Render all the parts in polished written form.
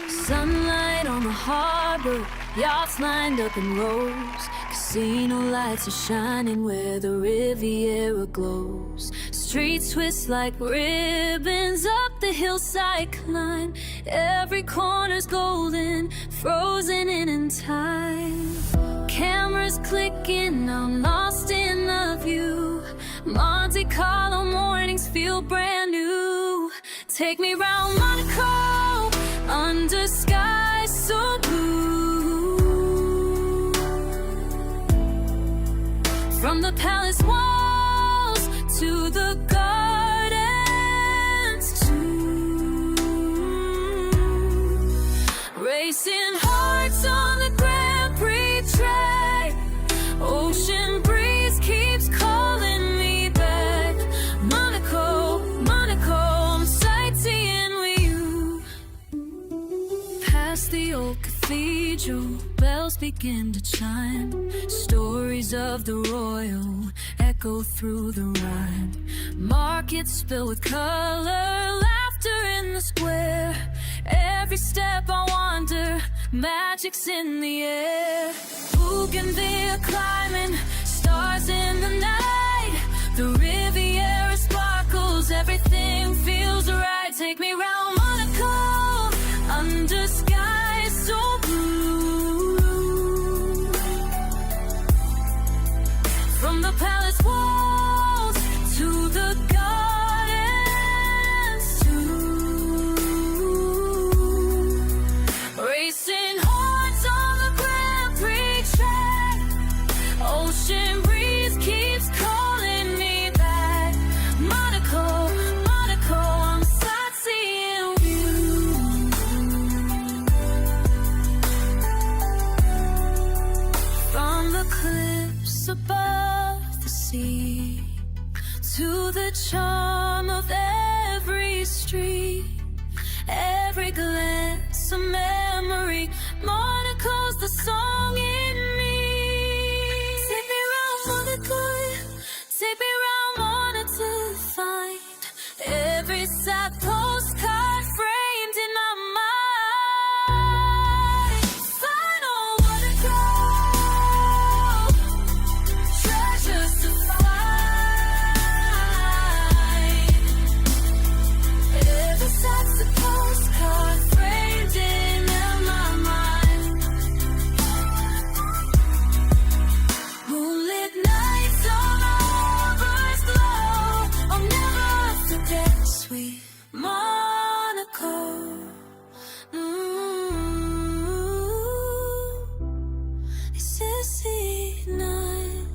Sunlight on the harbor, yachts lined up in rows. Casino lights are shining where the Riviera glows. Streets twist like ribbons up the hillside climb. Every corner's golden, frozen in time. Cameras clicking, I'm lost in the view. Monte Carlo mornings feel brand new. Take me round Monaco, under skies so blue. From the palace walls to the gardens too. Racing hearts on the Grand Prix track. Ocean breeze keeps calling me back. Monaco, Monaco, I'm sightseeing with you. Past the old cathedral, bells begin to chime. Stories of the royal echo through the rhyme. Markets fill with color, laughter in the square. Every step I wander, magic's in the air. Bougainvillea climbing, stars in the night. The Riviera sparkles, everything feels right. Take me round Monaco, under skies so blue. From the palace walls to the gardens too. Racing hearts on the Grand Prix track. Ocean breeze keeps calling me back. Monaco, Monaco, I'm sightseeing with you. From the cliffs above the sea to the charm of every street, every glance a memory. Monaco's the song in me. Take me round Monaco, take me round Monaco to find every sad postcard framed in my mind. Final Monaco, treasures to find. Every sad's a postcard framed in my mind. Moonlit nights on the harbor's glow. I'll never forget sweet Monaco. This is the night.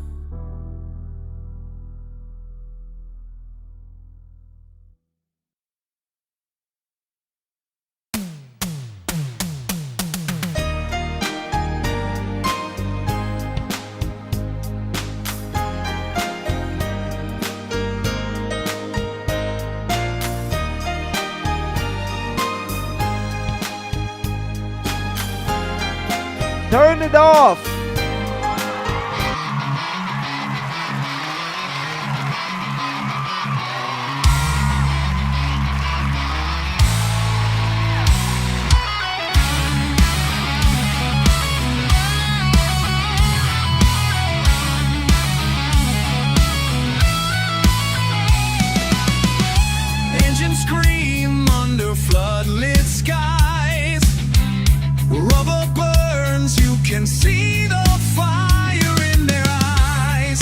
Turn it off! Engines scream under floodlit skies. Rubber burns, you can see the fire in their eyes.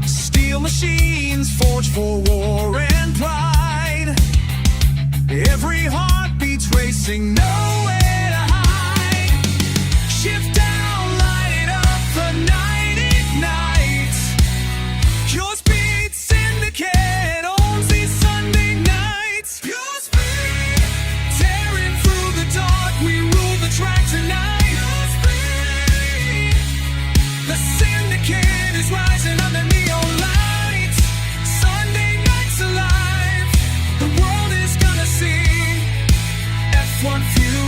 Steel machines forged for war and pride. Every heart beats racing, nowhere to hide. Shift down, light it up, the night ignites. Your speed syndicate owns these Sunday nights. Pure speed, tearing through the dark, we rule the track tonight. Pure speed, the syndicate is rising under neon lights. Sunday nights alive, the world is gonna see F1 fuel.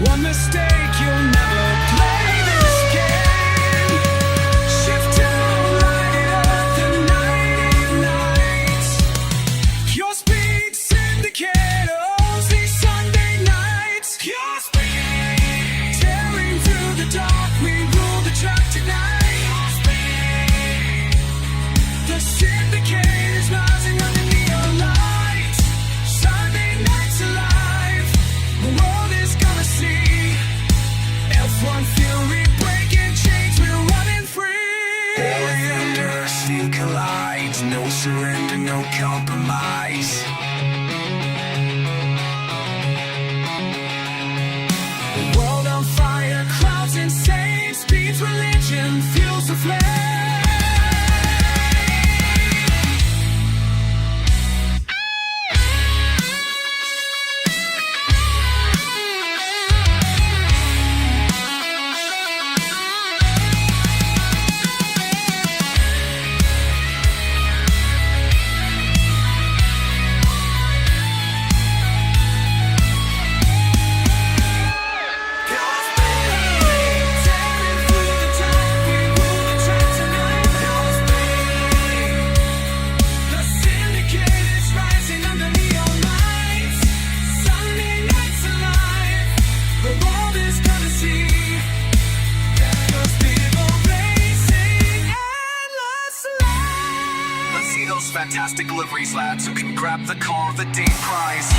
One mistake, you'll never play this game. Shift down, light it up, the night nights. Pure speed syndicates these Sunday nights. Pure speed, tearing through the dark, we rule the track tonight. Pure speed, the syndicate is rising under neon lights. Sunday nights alive, the world is gonna see. F1 fury breaking chains, we're running free. Thunder, steel collides, no surrender, no compromise. The world on fire, crowds insane, speeds religion, fuels the flame. Fantastic liveries, lads, who can grab the car of the day prize.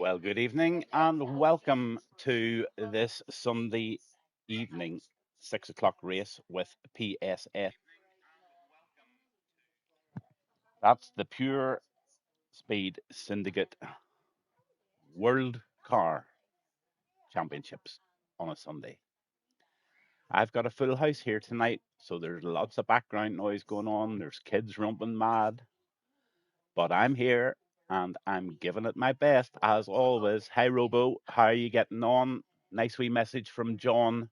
Well, good evening and welcome to this Sunday evening 6 o'clock race with PSS. That's the Pure Speed Syndicate World Car Championships on a Sunday. I've got a full house here tonight, so there's lots of background noise going on. There's kids romping mad, but I'm here and I'm giving it my best as always. Hi, Robo, how are you getting on? Nice wee message from John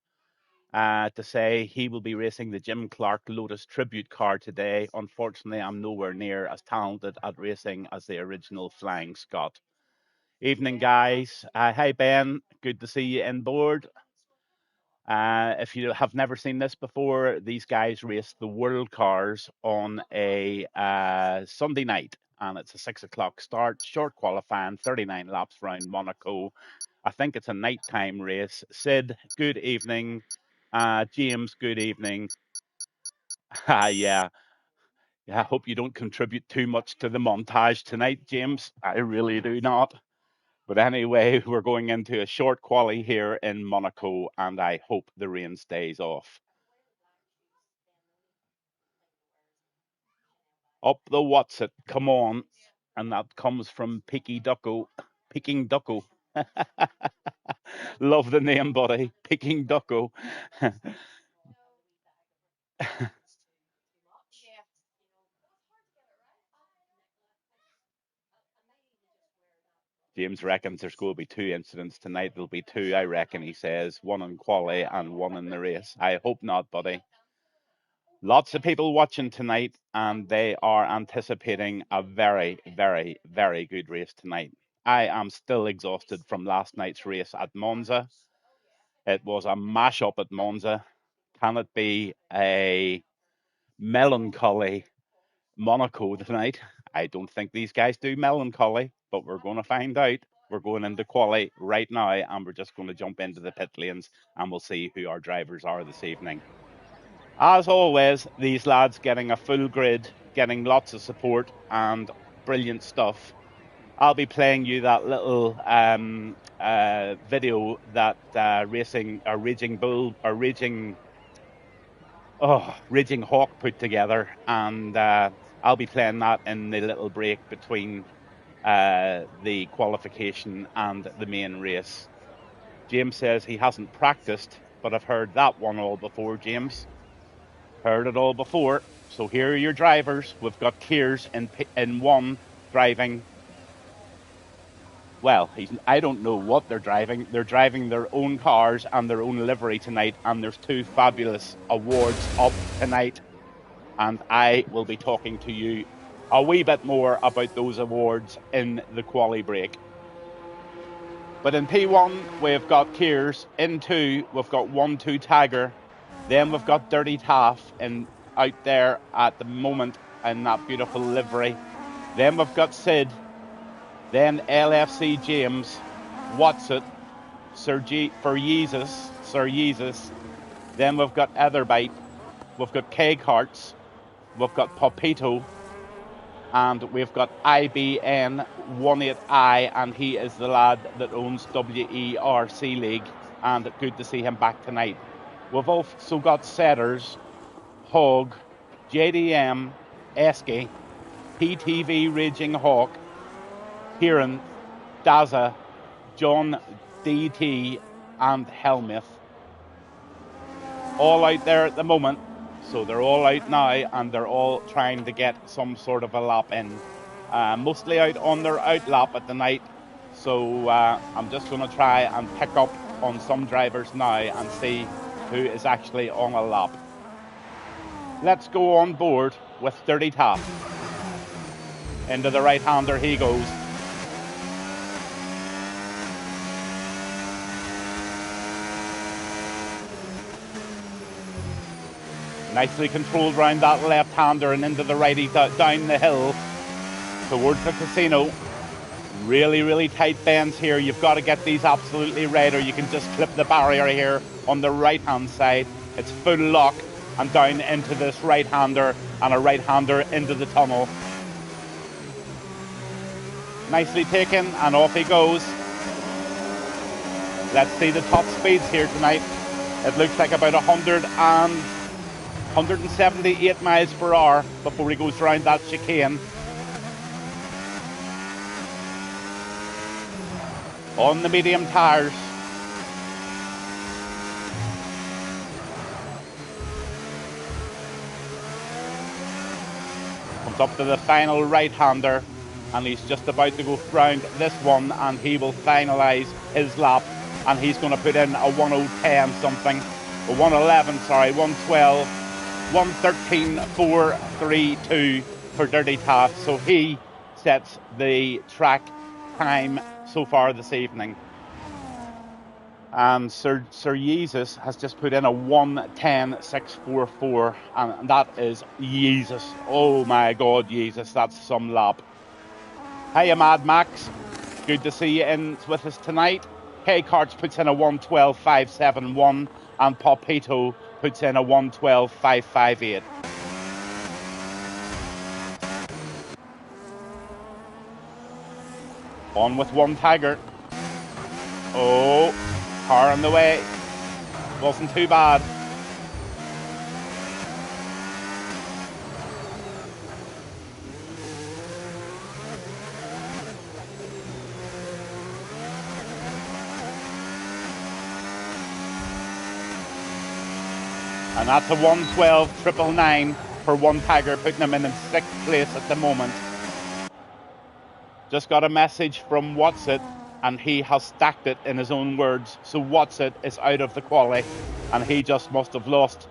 to say he will be racing the Jim Clark Lotus Tribute car today. Unfortunately, I'm nowhere near as talented at racing as the original Flying Scot. Evening, guys. Hi, Ben. Good to see you in board. If you have never seen this before, these guys race the world cars on a Sunday night, and it's a 6 o'clock start, short qualifying, 39 laps round Monaco. I think it's a nighttime race. Sid, good evening. James, good evening. Yeah. I hope you don't contribute too much to the montage tonight, James. I really do not. But anyway, we're going into a short quali here in Monaco, and I hope the rain stays off. Up the what's it? Come on. And that comes from Picky Ducko. Picking Ducko. Love the name, buddy. Picking Ducko. James reckons there's going to be two incidents tonight. There'll be two, I reckon, he says. One in quali and one in the race. I hope not, buddy. Lots of people watching tonight, and they are anticipating a very, very, very good race tonight. I am still exhausted from last night's race at Monza. It was a mash-up at Monza. Can it be a melancholy Monaco tonight? I don't think these guys do melancholy, but we're going to find out. We're going into quali right now, and we're just going to jump into the pit lanes, and we'll see who our drivers are this evening. As always, these lads getting a full grid, getting lots of support and brilliant stuff. I'll be playing you that little video that Raging Hawk put together, and I'll be playing that in the little break between the qualification and the main race. James says he hasn't practiced, but I've heard that one all before, James. Heard it all before. So here are your drivers. We've got Kears in one driving. Well, I don't know what they're driving. They're driving their own cars and their own livery tonight, and there's 2 fabulous awards up tonight. And I will be talking to you a wee bit more about those awards in the quali break. But in P1, we've got Kears. In 2, we've got 1-2 Tiger. Then we've got Dirty Taff out there at the moment in that beautiful livery. Then we've got Sid. Then LFC James. What's it? Sir Jesus. Then we've got Etherbite. We've got Keg Hearts. We've got Popito. And we've got IBN18I, and he is the lad that owns WERC League, and good to see him back tonight. We've also got Setters, Hog, JDM, Esky, PTV Raging Hawk, Kieran, Daza, John DT, and Helmuth. All out there at the moment. So they're all out now, and they're all trying to get some sort of a lap in. Mostly out on their out lap at the night. So I'm just going to try and pick up on some drivers now and see who is actually on a lap. Let's go on board with Dirty Taff. Into the right-hander he goes. Nicely controlled round that left-hander and into the righty down the hill towards the casino. Really, really tight bends here. You've got to get these absolutely right, or you can just clip the barrier here on the right-hand side. It's full lock and down into this right-hander, and a right-hander into the tunnel. Nicely taken, and off he goes. Let's see the top speeds here tonight. It looks like about 178 miles per hour before he goes around that chicane. On the medium tyres. Comes up to the final right-hander, and he's just about to go round this one, and he will finalise his lap, and he's going to put in a 1:10 something, a 1:12, 1:13.432 for Dirty Taff. So he sets the track time so far this evening. And Sir Jesus has just put in a 1:10.644, and that is Jesus. Oh my God, Jesus, that's some lap. Hiya, Mad Max. Good to see you in with us tonight. K Carts puts in a 1:12.571, and Popito puts in a 1:12.558. On with one Tiger. Oh, car on the way. Wasn't too bad. And that's a 1:12.999 for one Tiger, putting him in 6th place at the moment. Just got a message from What's It, and he has stacked it in his own words. So What's It is out of the quali, and he just must have lost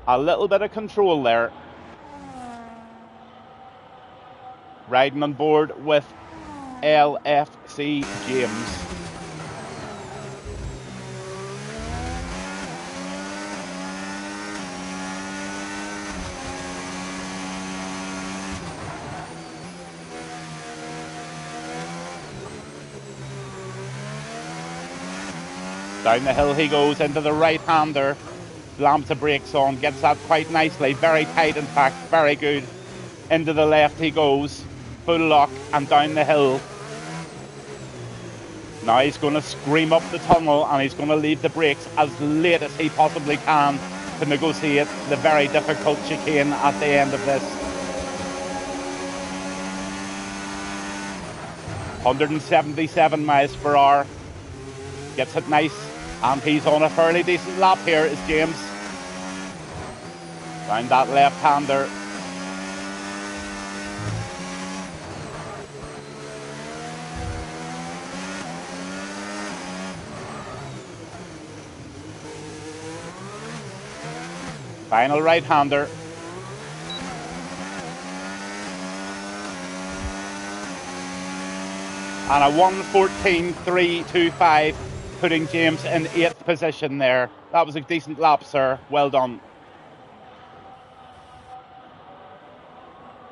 a little bit of control there. Riding on board with LFC James. Down the hill he goes into the right-hander. Slams the brakes on, gets that quite nicely. Very tight, in fact, very good. Into the left he goes. Full lock and down the hill. Now he's going to scream up the tunnel and he's going to leave the brakes as late as he possibly can to negotiate the very difficult chicane at the end of this. 177 miles per hour. Gets it nice, and he's on a fairly decent lap here, is James. Down that left-hander. Final right-hander. And a 1:14.325, putting James in 8th position there. That was a decent lap, sir. Well done.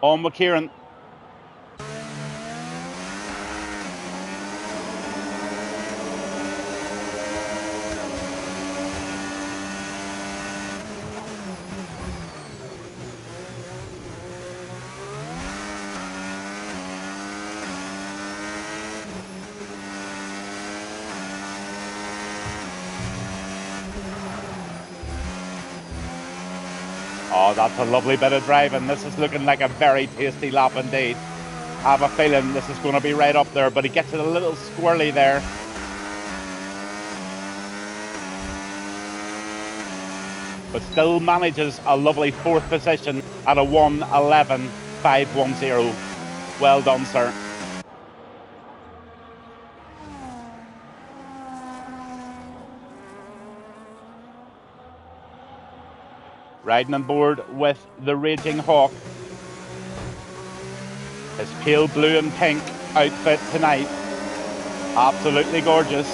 On with Kieran. Oh, that's a lovely bit of driving. This is looking like a very tasty lap indeed. I have a feeling this is going to be right up there, but he gets it a little squirrely there. But still manages a lovely 4th position at a 1:11.510. Well done, sir. Riding on board with the Raging Hawk. His pale blue and pink outfit tonight. Absolutely gorgeous.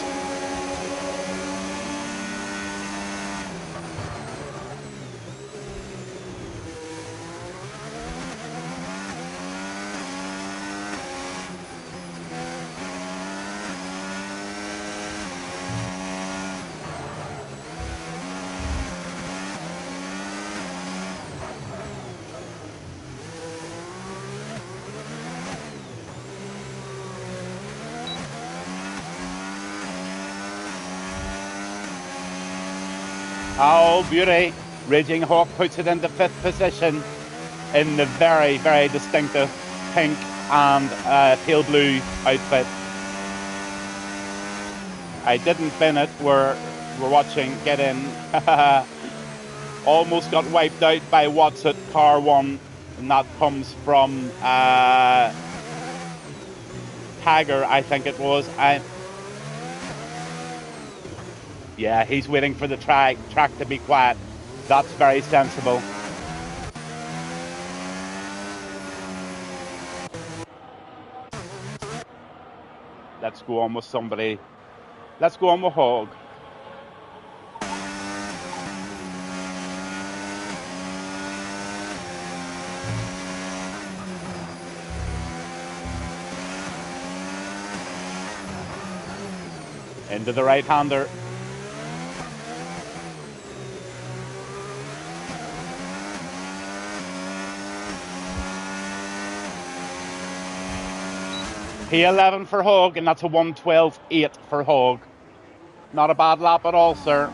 Oh, beauty. Raging Hawk puts it into 5th position in the very, very distinctive pink and pale blue outfit. I didn't bin it. We're watching get in. Almost got wiped out by What's It, car 1. And that comes from Tiger, I think it was. Yeah, he's waiting for the track to be quiet. That's very sensible. Let's go on with somebody. Let's go on with Hogg. Into the right-hander. P11 for Hogg, and that's a 1:12.8 for Hogg. Not a bad lap at all, sir.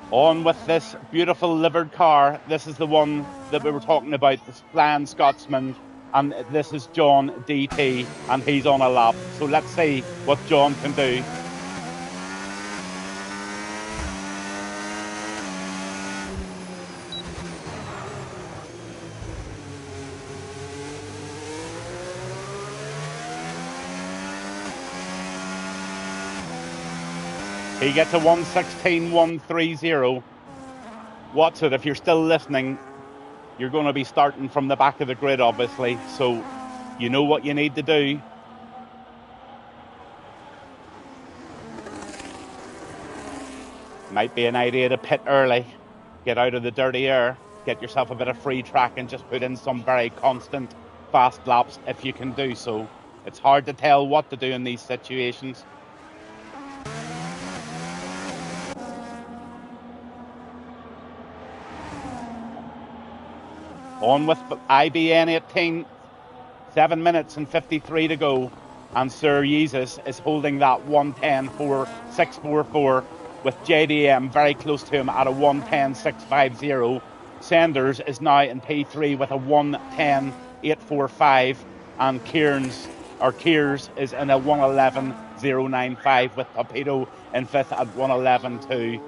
On with this beautiful livered car. This is the one that we were talking about, the Flying Scotsman, and this is John DT, and he's on a lap. So let's see what John can do. He gets a 1:16.130. What's it? If you're still listening, you're going to be starting from the back of the grid, obviously. So you know what you need to do. Might be an idea to pit early, get out of the dirty air, get yourself a bit of free track and just put in some very constant fast laps if you can do so. It's hard to tell what to do in these situations. On with IBN 18. 7 minutes and 53 to go. And Sir Jesus is holding that 110.644 with JDM very close to him at a 110.650. Sanders is now in P3 with a 110.845. And Kears is in a 111.095 with Torpedo in fifth at 111.2.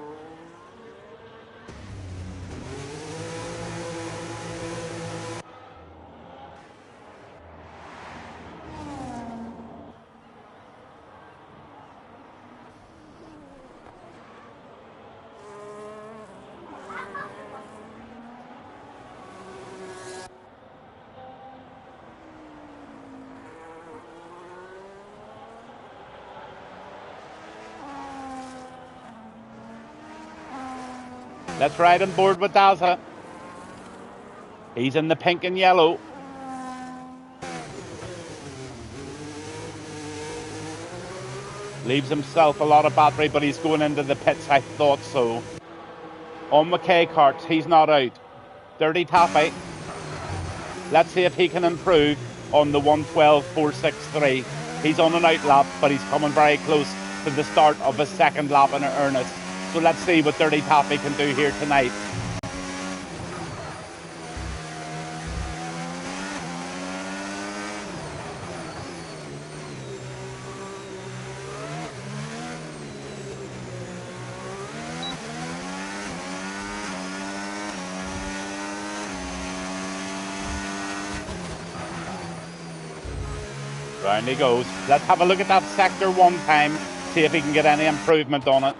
Let's ride on board with Daza. He's in the pink and yellow. Leaves himself a lot of battery, but he's going into the pits. I thought so. On McKay carts, he's not out. Dirty Taffy. Let's see if he can improve on the 112.463. He's on an out lap, but he's coming very close to the start of his second lap in earnest. So let's see what Dirty Taffy can do here tonight. Round he goes. Let's have a look at that sector one time, see if he can get any improvement on it.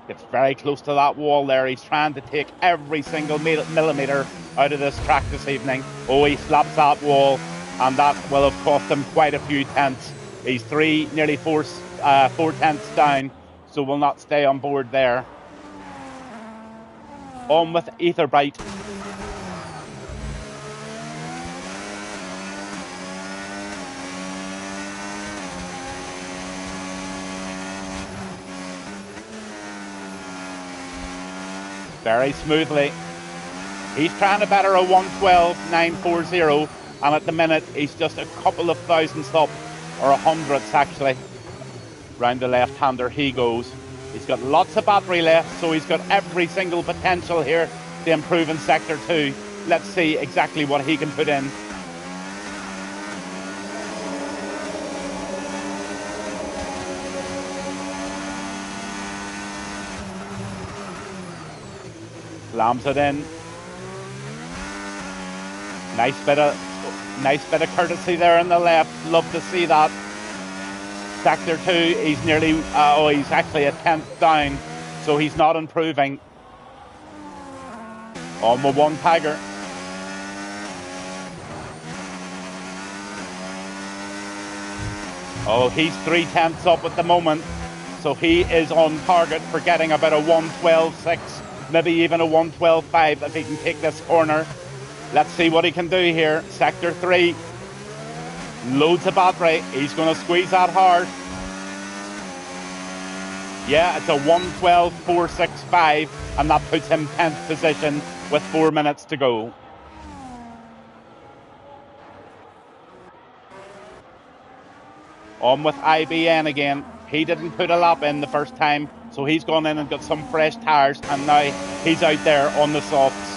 Gets very close to that wall there. He's trying to take every single millimetre out of this track this evening. Oh, he slaps that wall, and that will have cost him quite a few tenths. He's nearly four tenths down, so will not stay on board there. On with Etherbite. Very smoothly. He's trying to better a 112.940, and at the minute he's just a couple of thousandths up, or 100ths actually. Round the left-hander he goes. He's got lots of battery left, so he's got every single potential here to improve in sector 2. Let's see exactly what he can put in. Slams it in. Nice bit of courtesy there on the left. Love to see that. Sector 2, he's nearly, he's actually a tenth down, so he's not improving. On with one Tiger. Oh, he's 3 tenths up at the moment, so he is on target for getting about a 112.6, maybe even a 112.5 if he can take this corner. Let's see what he can do here. Sector 3, loads of battery. He's going to squeeze that hard. Yeah, it's a 112.465, and that puts him 10th position with 4 minutes to go. On with IBN again. He didn't put a lap in the first time, so he's gone in and got some fresh tyres, and now he's out there on the softs.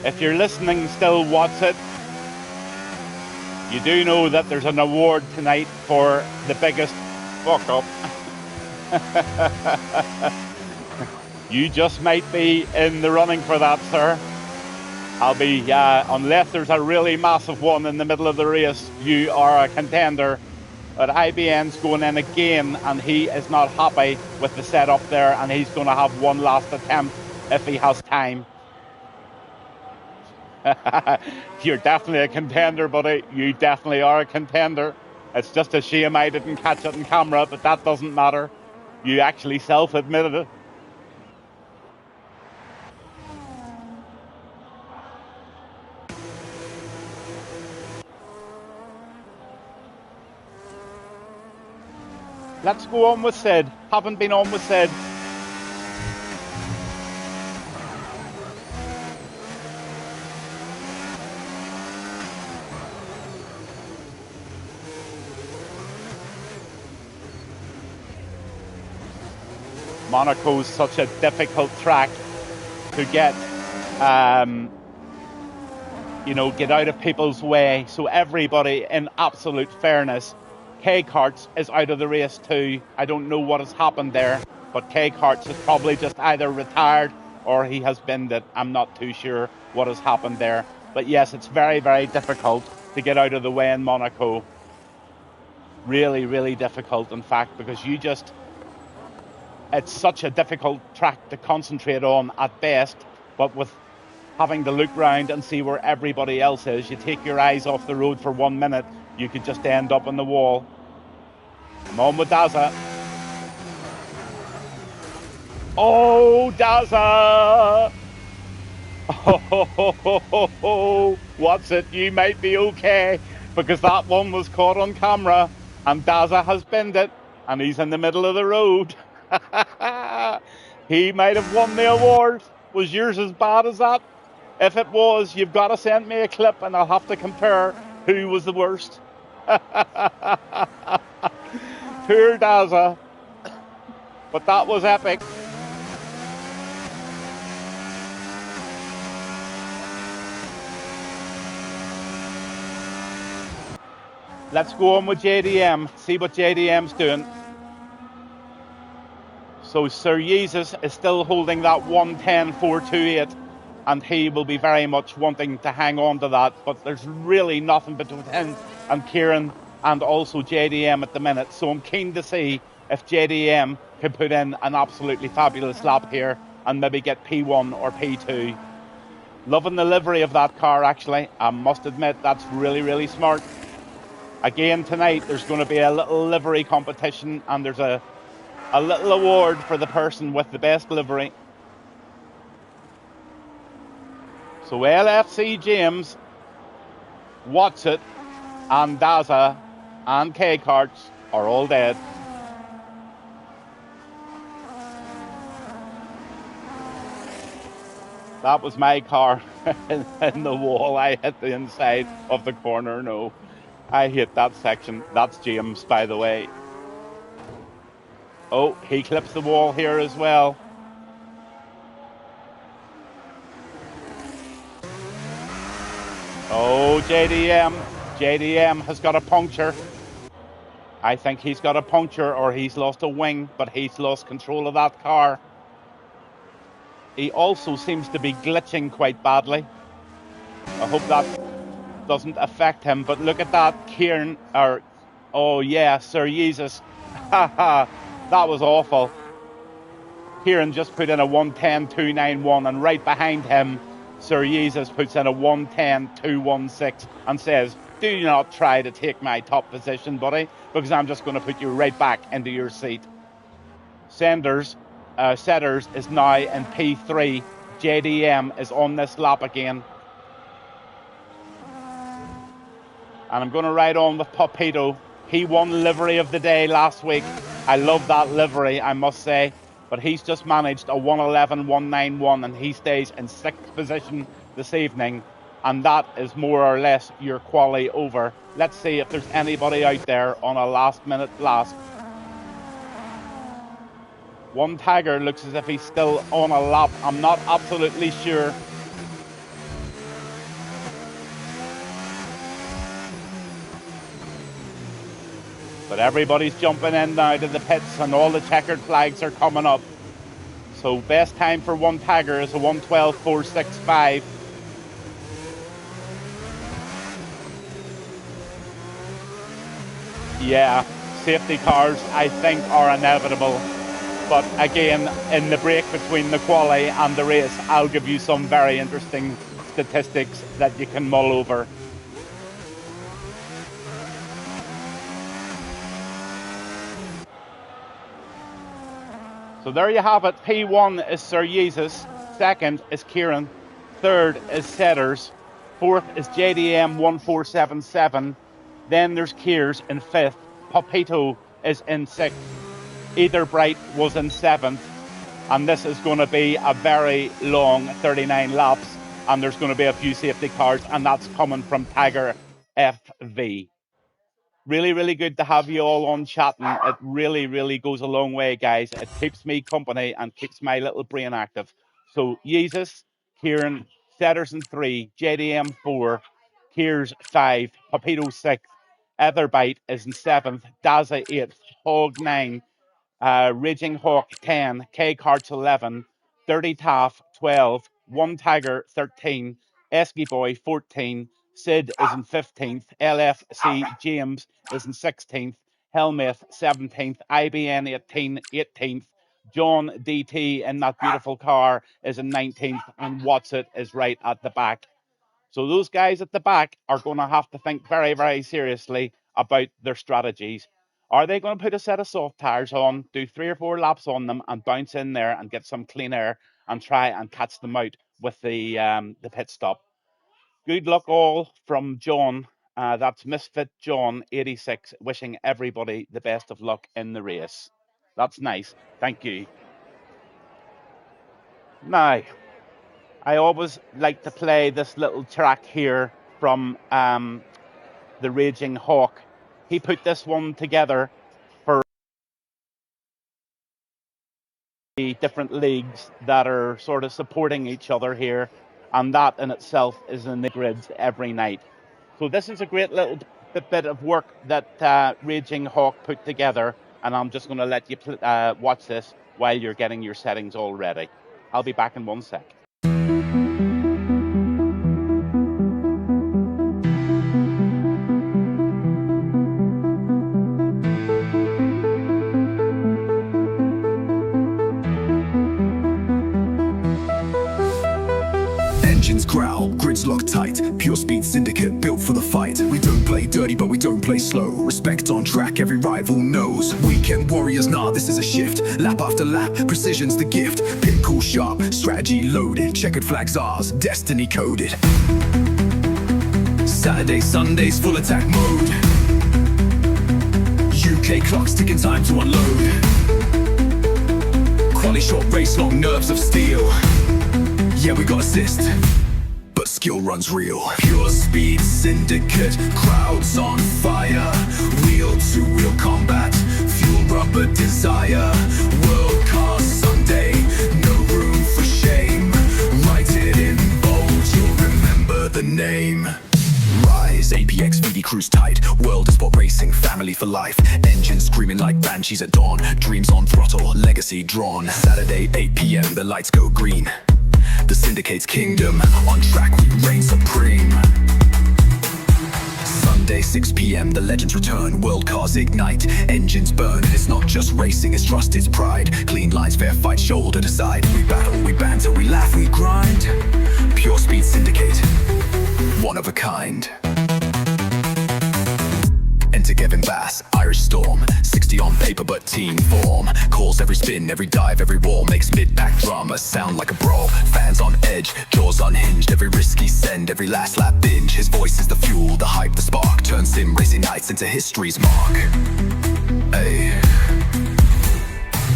If you're listening, still watch it. You do know that there's an award tonight for the biggest fuck up. You just might be in the running for that, sir. I'll be, unless there's a really massive one in the middle of the race, you are a contender. But IBN's going in again, and he is not happy with the setup there, and he's going to have one last attempt if he has time. You're definitely a contender, buddy. You definitely are a contender. It's just a shame I didn't catch it on camera, but that doesn't matter. You actually self-admitted it. Let's go on with Sid. Haven't been on with Sid. Monaco's such a difficult track to get, get out of people's way. So everybody, in absolute fairness, K-Karts is out of the race too. I don't know what has happened there, but K-Karts has probably just either retired or he has binned it. I'm not too sure what has happened there. But yes, it's very, very difficult to get out of the way in Monaco. Really, really difficult, in fact, because it's such a difficult track to concentrate on at best, but with having to look round and see where everybody else is, you take your eyes off the road for 1 minute, you could just end up on the wall. Come on with Daza. Oh, Daza! Oh, what's it? You might be okay, because that one was caught on camera, and Daza has binned it, and he's in the middle of the road. He might have won the award. Was yours as bad as that? If it was, you've got to send me a clip and I'll have to compare who was the worst. Poor Daza. But that was epic. Let's go on with JDM, see what JDM's doing. So Sir Jesus is still holding that 110.428, and he will be very much wanting to hang on to that, but there's really nothing between him and Kieran and also JDM at the minute. So I'm keen to see if JDM can put in an absolutely fabulous lap here and maybe get P1 or P2. Loving the livery of that car, actually. I must admit, that's really, really smart. Again, tonight, there's going to be a little livery competition, and there's a little award for the person with the best livery. So LFC James, What's It, and Daza, and K-Karts are all dead. That was my car in the wall. I hit the inside of the corner. No, I hit that section. That's James, by the way. Oh, he clips the wall here as well. Oh, JDM has got a puncture. I think he's got a puncture, or he's lost a wing, but he's lost control of that car. He also seems to be glitching quite badly. I hope that doesn't affect him, but look at that, Kieran, oh yeah, Sir Jesus. Haha, that was awful. Kieran just put in a 110.291, and right behind him, Sir Jesus puts in a 110.216 and says, do not try to take my top position, buddy, because I'm just going to put you right back into your seat. Setters is now in P3. JDM is on this lap again. And I'm going to ride on with Popito. He won livery of the day last week. I love that livery, I must say. But he's just managed a 111.191, and he stays in 6th position this evening. And that is more or less your quali over. Let's see if there's anybody out there on a last-minute blast. One tagger looks as if he's still on a lap. I'm not absolutely sure. But everybody's jumping in now to the pits, and all the checkered flags are coming up. So best time for one tagger is a 112.465. Yeah, safety cars, I think, are inevitable. But again, in the break between the quali and the race, I'll give you some very interesting statistics that you can mull over. So there you have it. P1 is Sir Jesus. Second is Kieran. Third is Setters. Fourth is JDM 1477. Then there's Kiers in 5th. Popito is in 6th. Either Bright was in 7th. And this is going to be a very long 39 laps. And there's going to be a few safety cars. And that's coming from Tiger FV. Really, really good to have you all on chatting. It really, really goes a long way, guys. It keeps me company and keeps my little brain active. So, Jesus, Kieran, Setterson 3, JDM 4, Kiers 5, Papito 6, Etherbite is in 7th, Daza 8th, Hog 9, Raging Hawk 10, K Carts 11, Dirty Taff 12, One Tiger 13, Esky Boy 14, Sid is in 15th, LFC James is in 16th, Helmeth 17th, IBN 18th, John DT in that beautiful car is in 19th, and What's It is right at the back. So those guys at the back are going to have to think very, very seriously about their strategies. Are they going to put a set of soft tires on, do 3 or 4 laps on them, and bounce in there and get some clean air and try and catch them out with the pit stop? Good luck all from John. That's Misfit John 86, wishing everybody the best of luck in the race. That's nice. Thank you. Now, I always like to play this little track here from the Raging Hawk. He put this one together for the different leagues that are sort of supporting each other here, and that in itself is in the grids every night. So this is a great little bit of work that Raging Hawk put together, and I'm just going to let you watch this while you're getting your settings all ready. I'll be back in 1 sec. Engines growl, grids lock tight. Pure speed syndicate built for the fight. We don't play dirty, but we don't play slow. Respect on track, every rival knows. Weekend warriors, nah, this is a shift. Lap after lap, precision's the gift. Pin cool sharp, strategy loaded. Checkered flags ours, destiny coded. Saturday, Sundays, full attack mode. UK clocks ticking, time to unload. Quali short race, long nerves of steel. Yeah, we got assist, but skill runs real. Pure speed syndicate, crowds on fire. Wheel to wheel combat, fuel rubber desire. World car Sunday, no room for shame. Write it in bold, you'll remember the name. Rise, APX, VD cruise tight. World of sport racing, family for life. Engines screaming like banshees at dawn. Dreams on throttle, legacy drawn. Saturday, 8 p.m, the lights go green. The syndicate's kingdom, on track we reign supreme. Sunday 6 p.m, the legends return. World cars ignite, engines burn. And it's not just racing, it's trust, it's pride. Clean lines, fair fight, shoulder to side. We battle, we banter, we laugh, we grind. Pure speed syndicate, one of a kind. Enter Kevin Bass, Irish Storm. 60 on paper but team form. Calls every spin, every dive, every wall. Makes mid-pack drama sound like a brawl. Fans on edge, jaws unhinged. Every risky send, every last lap binge. His voice is the fuel, the hype, the spark. Turns sim racing nights into history's mark. Ay.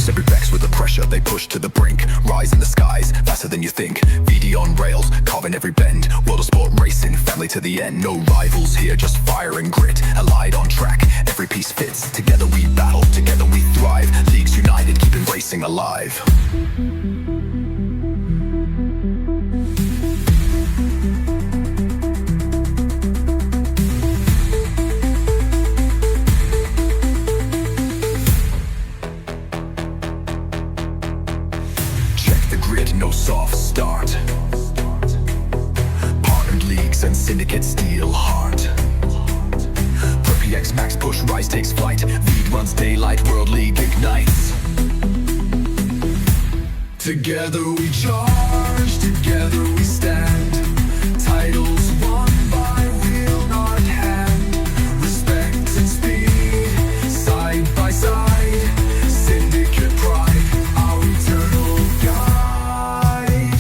Every vex with the pressure they push to the brink. Rise in the skies, faster than you think. VD on rails, carving every bend. World of sport racing, family to the end. No rivals here, just fire and grit. Allied on track, every piece fits. Together we battle, together we thrive. Leagues united, keeping racing alive. No soft start. Partnered leagues and syndicate steel heart. Pro PX max push, rise takes flight. Lead runs daylight, world league ignites. Together we charge, together we stand. Titles won by wheel, not hand. Respect and speed, side by side. Syndicate pride, our eternal guide.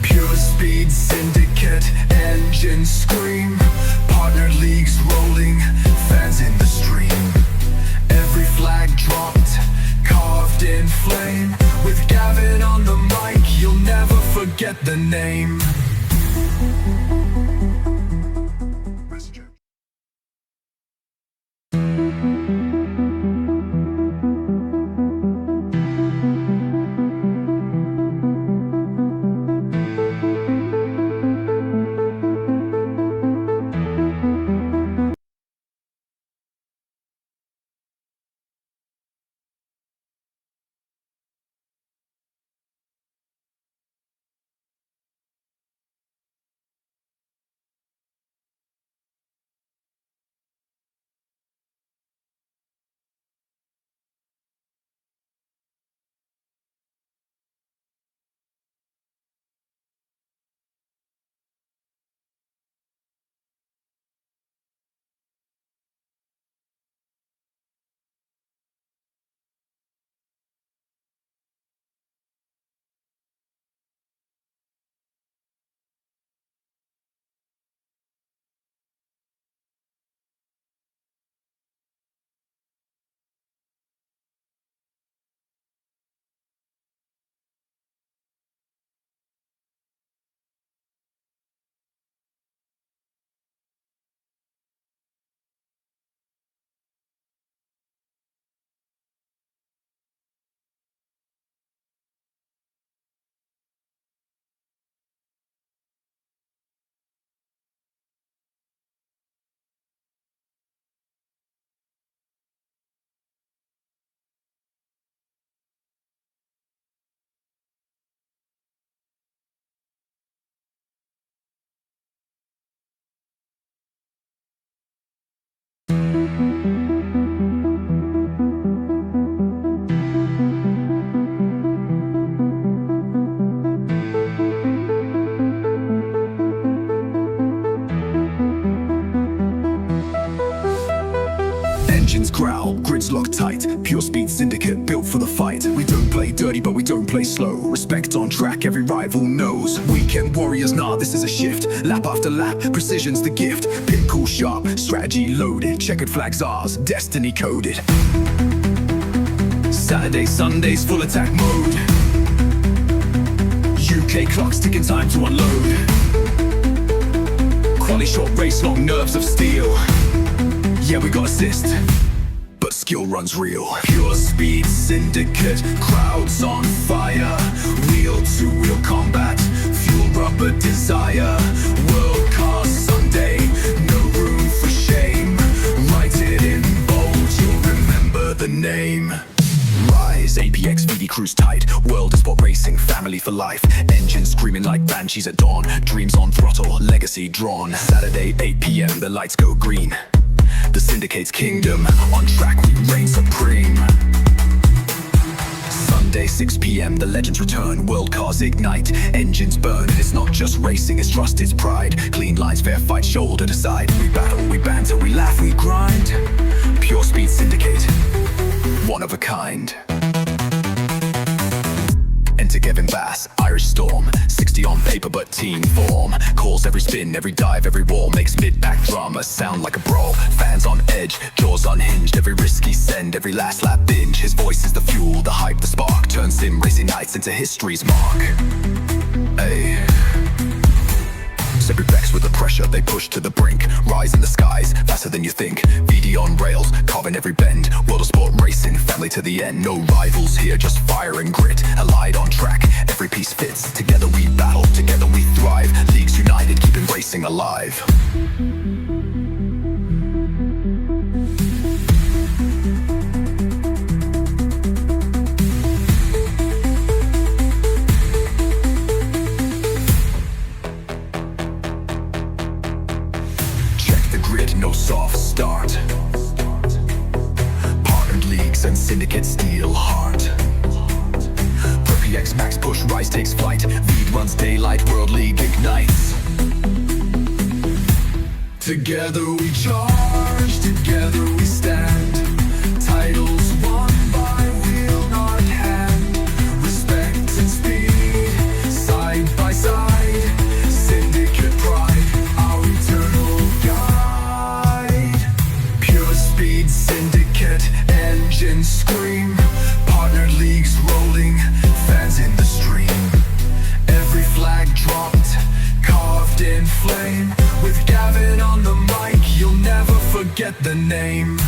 Pure speed syndicate, engines scream. Partner leagues rolling, fans in the stream. Every flag dropped, carved in flame. With Gavin on the mic, you'll never forget the name. growl, grids locked tight. Pure speed syndicate built for the fight. We don't play dirty, but we don't play slow. Respect on track, every rival knows. Weekend warriors, nah, this is a shift. Lap after lap, precision's the gift. Pin cool sharp, strategy loaded. Checkered flags ours, destiny coded. Saturday, Sundays, full attack mode. UK clocks ticking, time to unload. Quality short race, long nerves of steel. Yeah, we got assist, but skill runs real. Pure speed syndicate, crowds on fire. Wheel to wheel combat, fuel rubber desire. World car Sunday, no room for shame. Write it in bold, you'll remember the name. Rise, APX, VD cruise tight. World is sport racing, family for life. Engines screaming like banshees at dawn. Dreams on throttle, legacy drawn. Saturday, 8 PM, the lights go green. The syndicate's kingdom, on track we reign supreme. Sunday, 6 PM, the legends return. World cars ignite, engines burn. And it's not just racing, it's trust, it's pride. Clean lines, fair fight, shoulder to side. We battle, we banter, we laugh, we grind. Pure speed syndicate, one of a kind. Enter Kevin Bass, Irish Storm. 60 on paper but team form. Calls every spin, every dive, every wall. Makes mid-back drama sound like a brawl. Fans on edge, jaws unhinged. Every risky send, every last lap binge. His voice is the fuel, the hype, the spark. Turns sim racing nights into history's mark. Ay. Every vex with the pressure, they push to the brink. Rise in the skies, faster than you think. VD on rails, carving every bend. World of sport racing, family to the end. No rivals here, just fire and grit. Allied on track, every piece fits. Together we battle, together we thrive. Leagues united, keeping racing alive. No soft start. Partnered leagues and syndicate steel heart. Pro PX max push, rise takes flight. Lead runs daylight, world league ignites. Together we charge, together we stand. Titles won by wheel, not hand. Respect and speed, side by side. Syndicate pride, our eternal guide. Pure speed syndicate, engines scream. Partnered leagues rolling, fans in the stream. Every flag dropped, carved in flame. With Gavin on the mic, you'll never forget the name.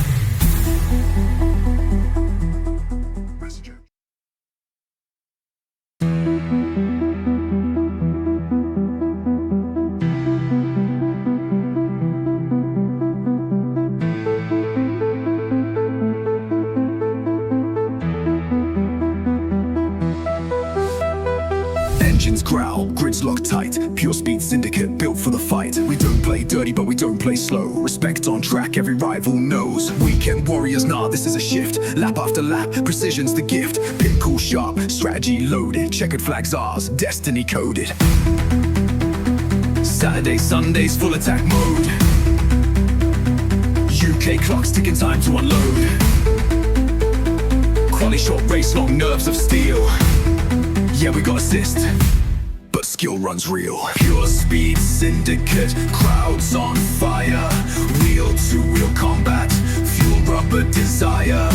Engines growl, grids locked tight. Pure speed syndicate built for the fight. We don't play dirty, but we don't play slow. Respect on track, every rival knows. Weekend warriors, nah, this is a shift. Lap after lap, precision's the gift. Pin cool sharp, strategy loaded. Checkered flags ours, destiny coded. Saturday, Sundays, full attack mode. UK clocks ticking, time to unload. Quality short race, long nerves of steel. Yeah, we got assist, but skill runs real. Pure speed syndicate, crowds on fire. Wheel to wheel combat, fuel rubber desire.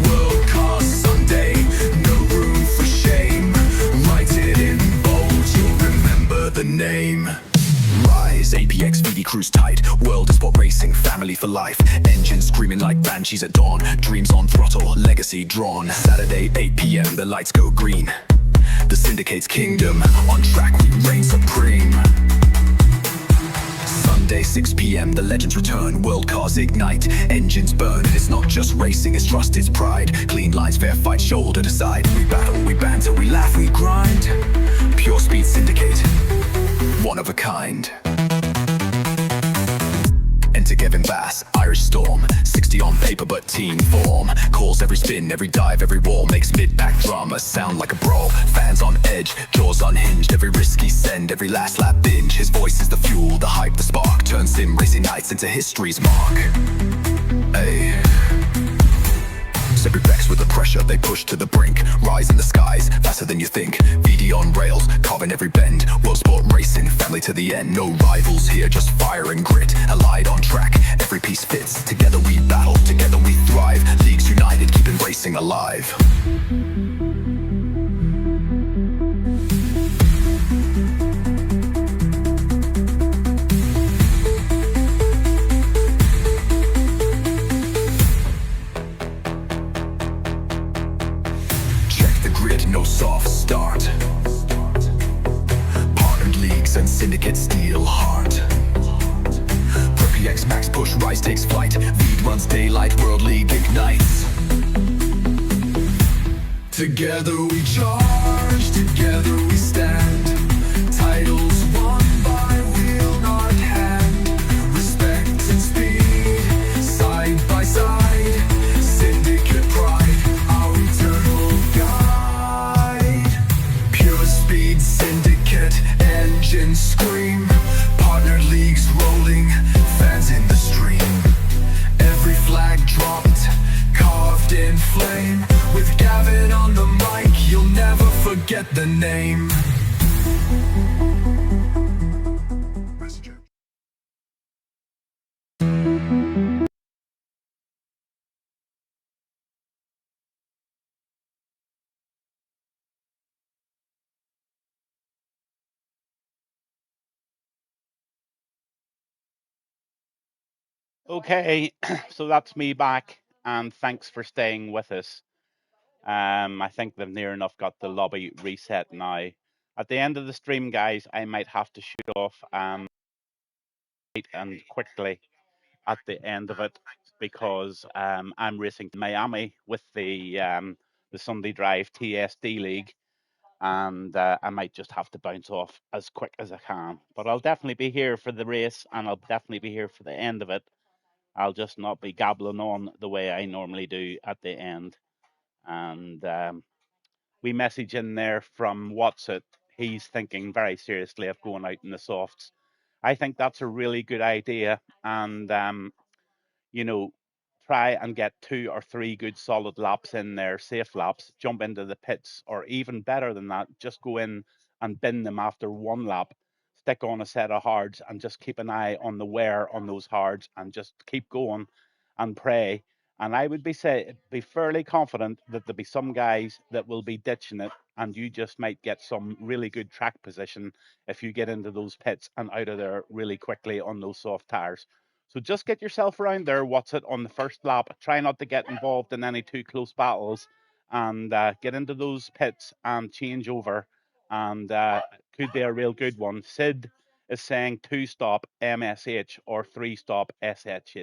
World car Sunday, no room for shame. Write it in bold, you'll remember the name. Rise, APX, VD cruise tight. World is sport racing, family for life. Engines screaming like banshees at dawn. Dreams on throttle, legacy drawn. Saturday, 8 PM, the lights go green. The syndicate's kingdom, on track we reign supreme. Sunday, 6 PM, the legends return. World cars ignite, engines burn. And it's not just racing, it's trust, it's pride. Clean lines, fair fight, shoulder to side. We battle, we banter, we laugh, we grind. Pure speed syndicate, one of a kind. Enter Kevin Bass, Irish Storm. 60 on paper but team form. Calls every spin, every dive, every wall. Makes mid-back drama sound like a brawl. Fans on edge, jaws unhinged. Every risky send, every last lap binge. His voice is the fuel, the hype, the spark. Turns sim racing nights into history's mark. Ay. Separate backs with the pressure, they push to the brink. Rise in the skies, faster than you think. VD on rails, carving every bend. World sport racing, family to the end. No rivals here, just fire and grit. Allied on track, every piece fits. Together we battle, together we thrive. Leagues united, keeping racing alive. No soft start. Partnered leagues and syndicates steal heart. PX max push, rise takes flight. Feed runs daylight, World League ignites. Together we charge, together we stand. Titles won by wheel, not hand. Respect and speed, side by side. Syndicate pride, our eternal guide. Pure speed, syndicate, engines scream. Partnered leagues rolling, fans in the stream. Every flag dropped, carved in flame. With Gavin on the mic, you'll never forget the name. Okay, so that's me back, and thanks for staying with us. I think they've near enough got the lobby reset now. At the end of the stream, guys, I might have to shoot off and quickly at the end of it because I'm racing to Miami with the Sunday Drive TSD League, and I might just have to bounce off as quick as I can. But I'll definitely be here for the race, and I'll definitely be here for the end of it. I'll just not be gabbling on the way I normally do at the end. And we message in there from What's It. He's thinking very seriously of going out in the softs. I think that's a really good idea. And you know, try and get 2 or 3 good solid laps in there, safe laps, jump into the pits, or even better than that, just go in and bin them after 1 lap, stick on a set of hards and just keep an eye on the wear on those hards and just keep going and pray. And I would be fairly confident that there'll be some guys that will be ditching it, and you just might get some really good track position if you get into those pits and out of there really quickly on those soft tires. So just get yourself around there, What's It, on the first lap. Try not to get involved in any too close battles, and get into those pits and change over. And could be a real good one. Sid is saying 2-stop MSH or 3-stop SH.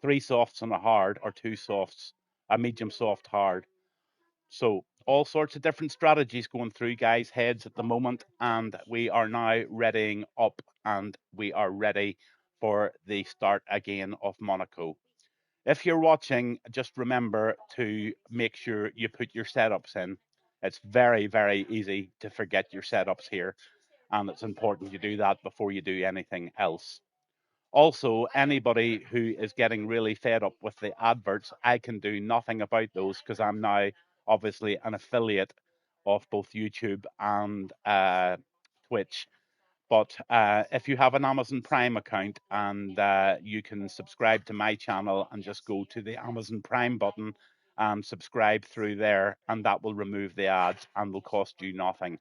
3 softs and a hard, or 2 softs, a medium soft hard. So all sorts of different strategies going through guys' heads at the moment, and we are now readying up, and we are ready for the start again of Monaco. If you're watching, just remember to make sure you put your setups in. It's very, very easy to forget your setups here, and it's important you do that before you do anything else. Also, anybody who is getting really fed up with the adverts, I can do nothing about those because I'm now obviously an affiliate of both YouTube and Twitch. But if you have an Amazon Prime account, and you can subscribe to my channel and just go to the Amazon Prime button and subscribe through there, and that will remove the ads and will cost you nothing.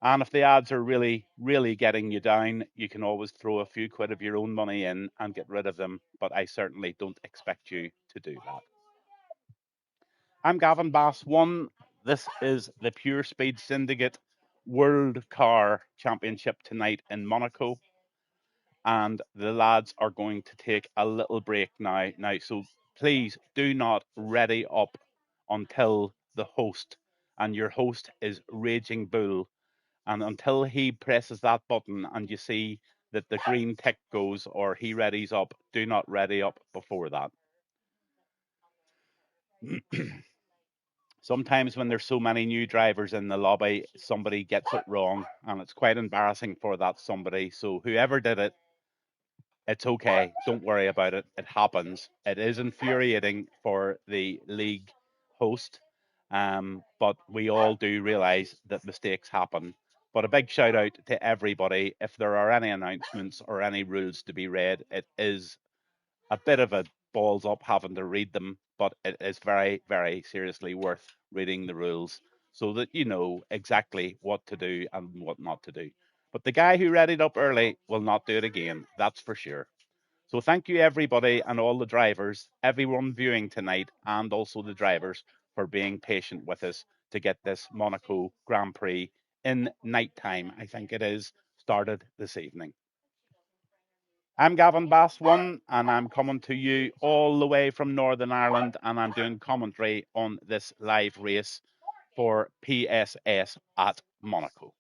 And if the ads are really, really getting you down, you can always throw a few quid of your own money in and get rid of them. But I certainly don't expect you to do that. I'm Gavin Bass 1. This is the Pure Speed Syndicate World Car Championship tonight in Monaco. And the lads are going to take a little break now. So please do not ready up until the host. And your host is Raging Bull. And until he presses that button and you see that the green tick goes or he readies up, do not ready up before that. Sometimes when there's so many new drivers in the lobby, somebody gets it wrong, and it's quite embarrassing for that somebody. So whoever did it, it's okay. Don't worry about it. It happens. It is infuriating for the league host. But we all do realize that mistakes happen. But a big shout out to everybody. If there are any announcements or any rules to be read, it is a bit of a balls up having to read them, but it is very, very seriously worth reading the rules so that you know exactly what to do and what not to do. But the guy who read it up early will not do it again, that's for sure. So thank you everybody and all the drivers, everyone viewing tonight, and also the drivers for being patient with us to get this Monaco Grand Prix in night time, I think it is, started this evening. I'm Gavin Bass1, and I'm coming to you all the way from Northern Ireland, and I'm doing commentary on this live race for PSS at Monaco.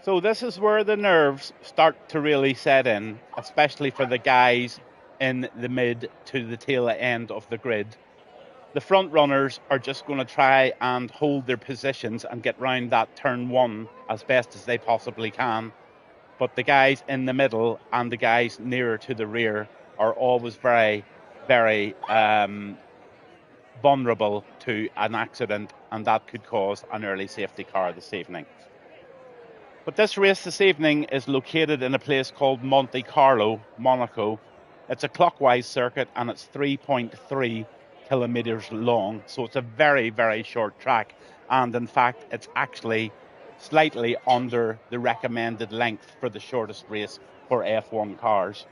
So this is where the nerves start to really set in, especially for the guys in the mid to the tail end of the grid. The front runners are just going to try and hold their positions and get round that turn one as best as they possibly can. But the guys in the middle and the guys nearer to the rear are always very, very vulnerable to an accident, and that could cause an early safety car this evening. But this race this evening is located in a place called Monte Carlo, Monaco. It's a clockwise circuit and it's 3.3 kilometers long. So it's a very, very short track. And in fact, it's actually slightly under the recommended length for the shortest race for F1 cars.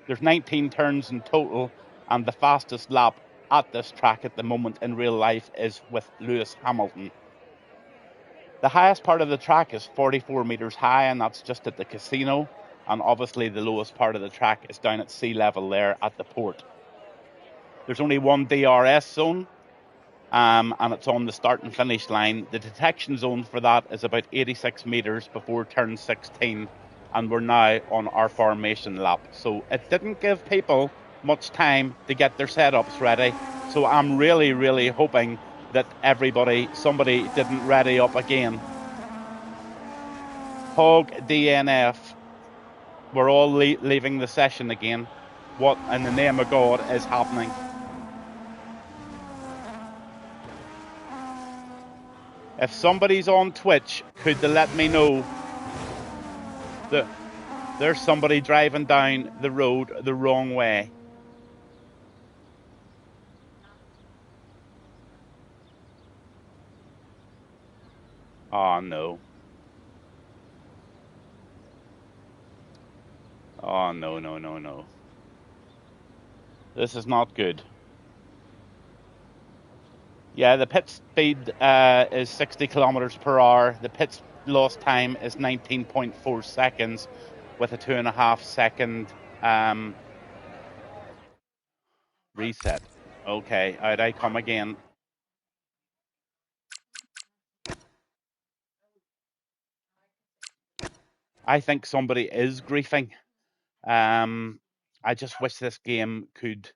There's 19 turns in total, and the fastest lap at this track at the moment in real life is with Lewis Hamilton. The highest part of the track is 44 meters high, and that's just at the casino. And obviously, the lowest part of the track is down at sea level there at the port. There's only one DRS zone, and it's on the start and finish line. The detection zone for that is about 86 meters before turn 16, and we're now on our formation lap. So it didn't give people much time to get their setups ready. So I'm really, really hoping that somebody didn't ready up again. Hog DNF, we're all leaving the session again. What in the name of God is happening? If somebody's on Twitch, could they let me know that there's somebody driving down the road the wrong way? Oh, no. Oh, no, no, no, no. This is not good. Yeah, the pit speed is 60 kilometers per hour. The pit lost time is 19.4 seconds with a 2.5 second reset. Okay, out I come again. I think somebody is griefing. I just wish this game could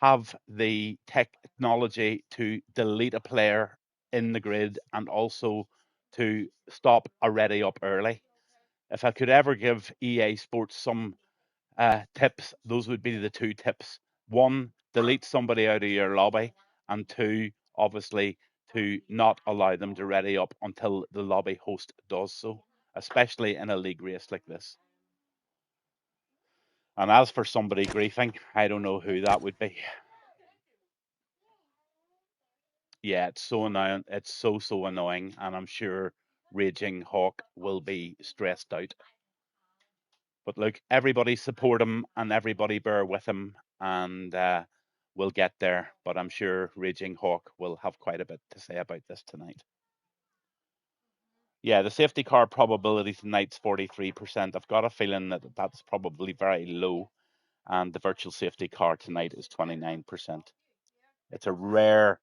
have the technology to delete a player in the grid and also to stop a ready up early. If I could ever give EA Sports some tips, those would be the two tips. One, delete somebody out of your lobby, and two, obviously, to not allow them to ready up until the lobby host does so, especially in a league race like this. And as for somebody griefing, I don't know who that would be. Yeah, it's so annoying. It's so annoying, and I'm sure Raging Hawk will be stressed out. But look, everybody support him and everybody bear with him, and we'll get there. But I'm sure Raging Hawk will have quite a bit to say about this tonight. Yeah, the safety car probability tonight's 43%. I've got a feeling that that's probably very low, and the virtual safety car tonight is 29%. It's a rare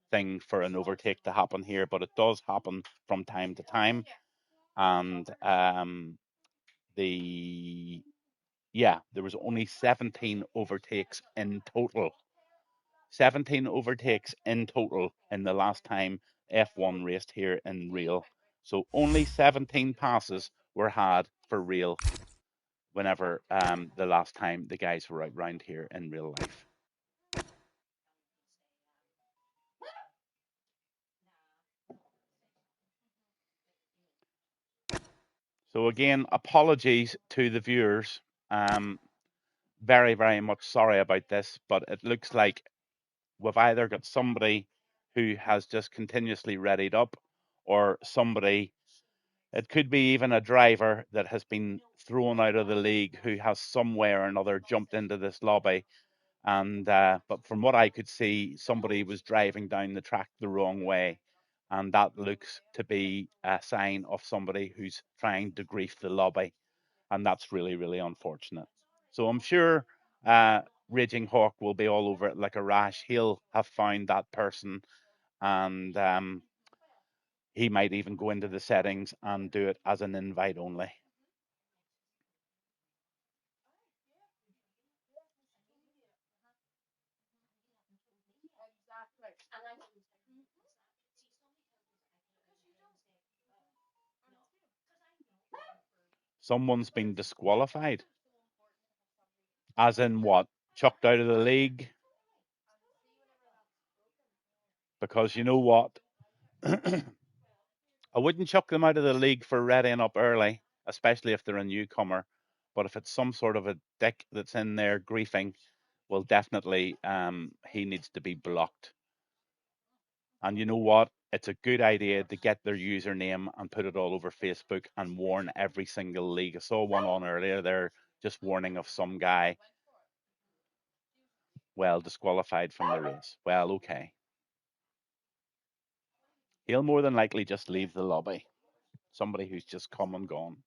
thing for an overtake to happen here, but it does happen from time to time. And there was only 17 overtakes in total. 17 overtakes in total in the last time F1 raced here in Real. So only 17 passes were had for real whenever the last time the guys were out round here in real life. So again, apologies to the viewers. Very, very much sorry about this, but it looks like we've either got somebody who has just continuously readied up, or somebody, it could be even a driver that has been thrown out of the league who has some way or another jumped into this lobby. And but from what I could see, somebody was driving down the track the wrong way, and that looks to be a sign of somebody who's trying to grief the lobby, and that's really, really unfortunate. So I'm sure Raging Hawk will be all over it like a rash. He'll have found that person, and he might even go into the settings and do it as an invite only. Someone's been disqualified, as in what? Chucked out of the league? Because you know what? I wouldn't chuck them out of the league for readying up early, especially if they're a newcomer. But if it's some sort of a dick that's in there griefing, well, definitely he needs to be blocked. And you know what? It's a good idea to get their username and put it all over Facebook and warn every single league. I saw one on earlier there, just warning of some guy, well, disqualified from the race. Well, okay. He'll more than likely just leave the lobby. Somebody who's just come and gone.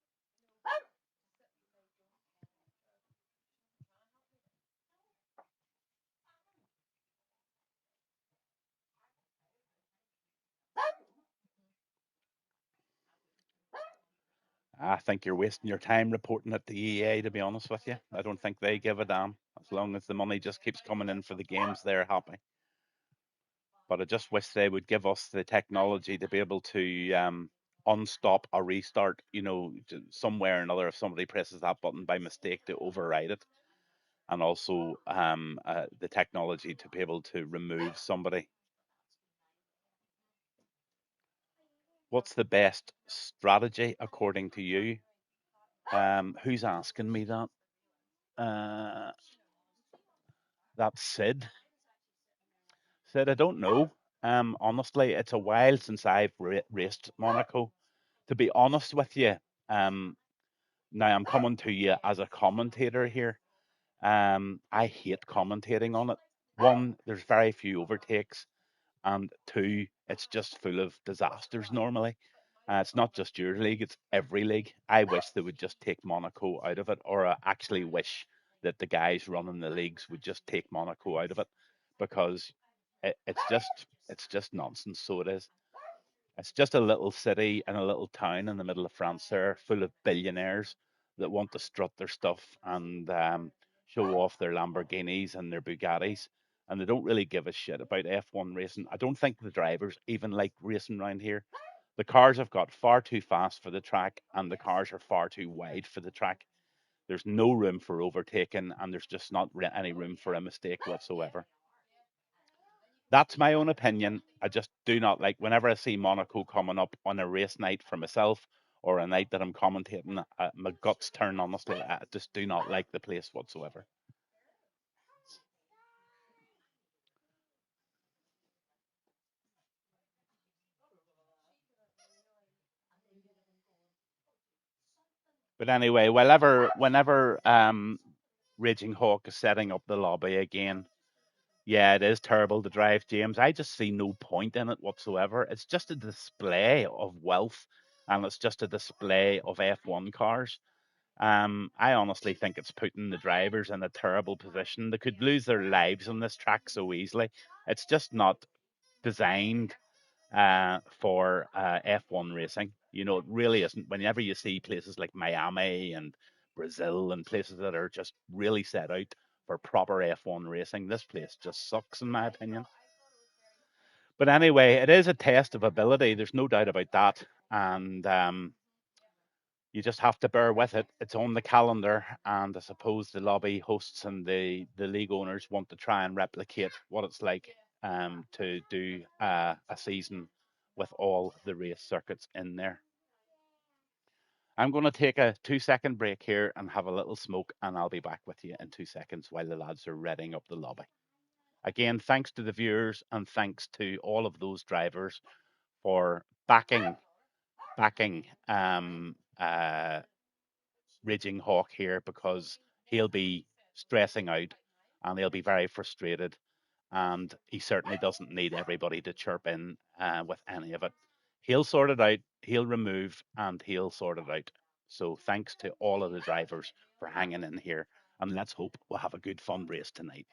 I think you're wasting your time reporting at the EA, to be honest with you. I don't think they give a damn. As long as the money just keeps coming in for the games, they're happy. But I just wish they would give us the technology to be able to unstop or restart, somewhere or another if somebody presses that button by mistake to override it. And also the technology to be able to remove somebody. What's the best strategy according to you? Who's asking me that? Uh, that's Sid. Sid, I don't know. Honestly, it's a while since I've raced Monaco. To be honest with you, um, now I'm coming to you as a commentator here. I hate commentating on it. One, there's very few overtakes, and two, it's just full of disasters normally. It's not just your league, it's every league. I wish they would just take Monaco out of it, or I actually wish that the guys running the leagues would just take Monaco out of it, because it's just nonsense. So it is. It's just a little city and a little town in the middle of France there, full of billionaires that want to strut their stuff and show off their Lamborghinis and their Bugattis. And they don't really give a shit about F1 racing. I don't think the drivers even like racing around here. The cars have got far too fast for the track, and the cars are far too wide for the track. There's no room for overtaking, and there's just not any room for a mistake whatsoever. That's my own opinion. I just do not like whenever I see Monaco coming up on a race night for myself or a night that I'm commentating. My guts turn. Honestly, I just do not like the place whatsoever. But anyway, whenever Raging Hawk is setting up the lobby again, yeah, it is terrible to drive, James. I just see no point in it whatsoever. It's just a display of wealth, and it's just a display of F1 cars. I honestly think it's putting the drivers in a terrible position. They could lose their lives on this track so easily. It's just not designed for F1 racing. It really isn't. Whenever you see places like Miami and Brazil and places that are just really set out for proper F1 racing, this place just sucks, in my opinion. But anyway, it is a test of ability. There's no doubt about that. And you just have to bear with it. It's on the calendar, and I suppose the lobby hosts and the league owners want to try and replicate what it's like to do a season with all the race circuits in there. I'm going to take a 2 second break here and have a little smoke, and I'll be back with you in 2 seconds while the lads are readying up the lobby. Again, thanks to the viewers and thanks to all of those drivers for backing Raging Hawk here, because he'll be stressing out and he'll be very frustrated, and he certainly doesn't need everybody to chirp in with any of it. He'll sort it out, he'll remove, and he'll sort it out. So thanks to all of the drivers for hanging in here, and let's hope we'll have a good fun race tonight.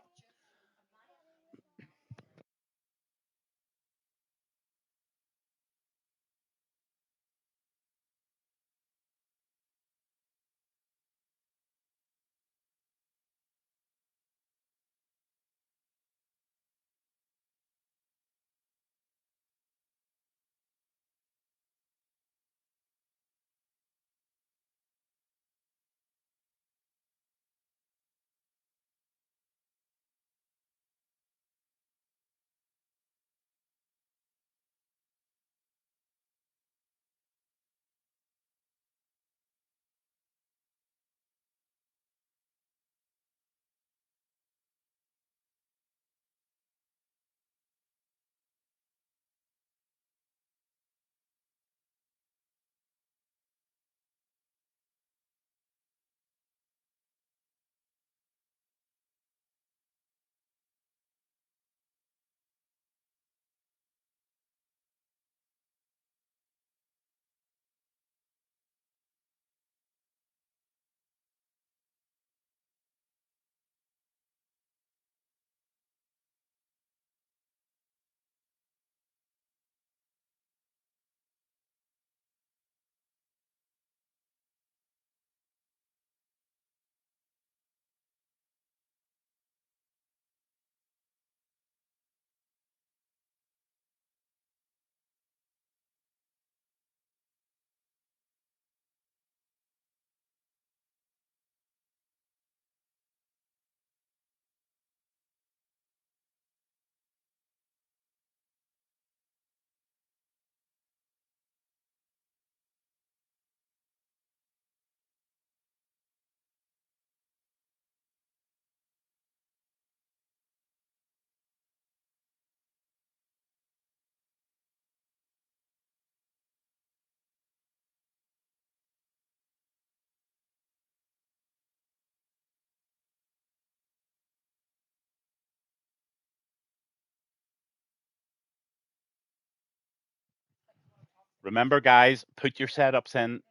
Remember, guys, put your setups in.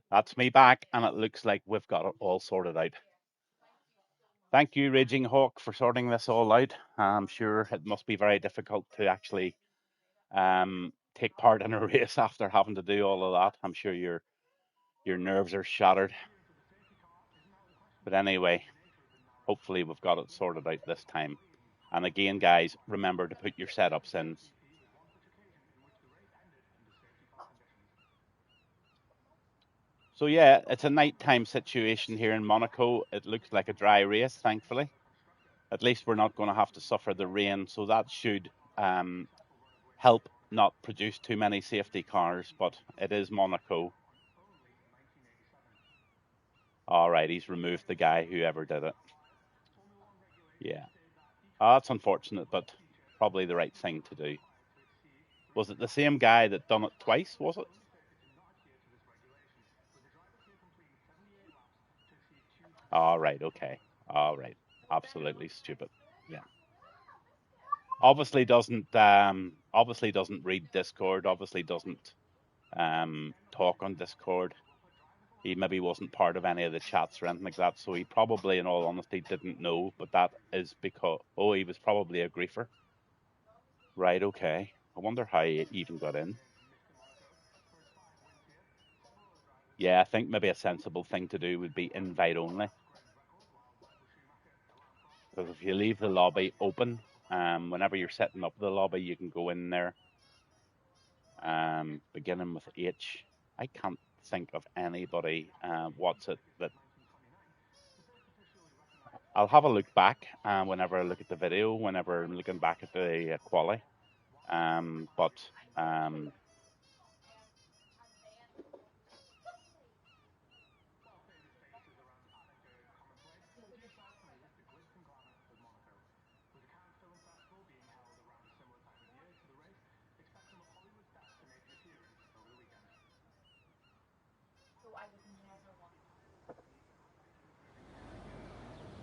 That's me back, and it looks like we've got it all sorted out. Thank you, Raging Hawk, for sorting this all out. I'm sure it must be very difficult to actually take part in a race after having to do all of that. I'm sure your nerves are shattered. But anyway, hopefully we've got it sorted out this time. And again, guys, remember to put your setups in. So yeah, it's a nighttime situation here in Monaco. It looks like a dry race, thankfully. At least we're not going to have to suffer the rain, so that should help not produce too many safety cars. But it is Monaco. All right, he's removed the guy whoever did it. Yeah, that's unfortunate, but probably the right thing to do. Was it the same guy that done it twice? Was it? All right, okay. All right, absolutely stupid. Yeah. Obviously doesn't read Discord, obviously doesn't talk on Discord. He maybe wasn't part of any of the chats or anything like that, so he probably, in all honesty, didn't know. But that is because he was probably a griefer. Right, okay. I wonder how he even got in. Yeah, I think maybe a sensible thing to do would be invite only. Because if you leave the lobby open, whenever you're setting up the lobby, you can go in there, beginning with H. I can't think of anybody. What's it that I'll have a look back whenever I look at the video, whenever I'm looking back at the quali. But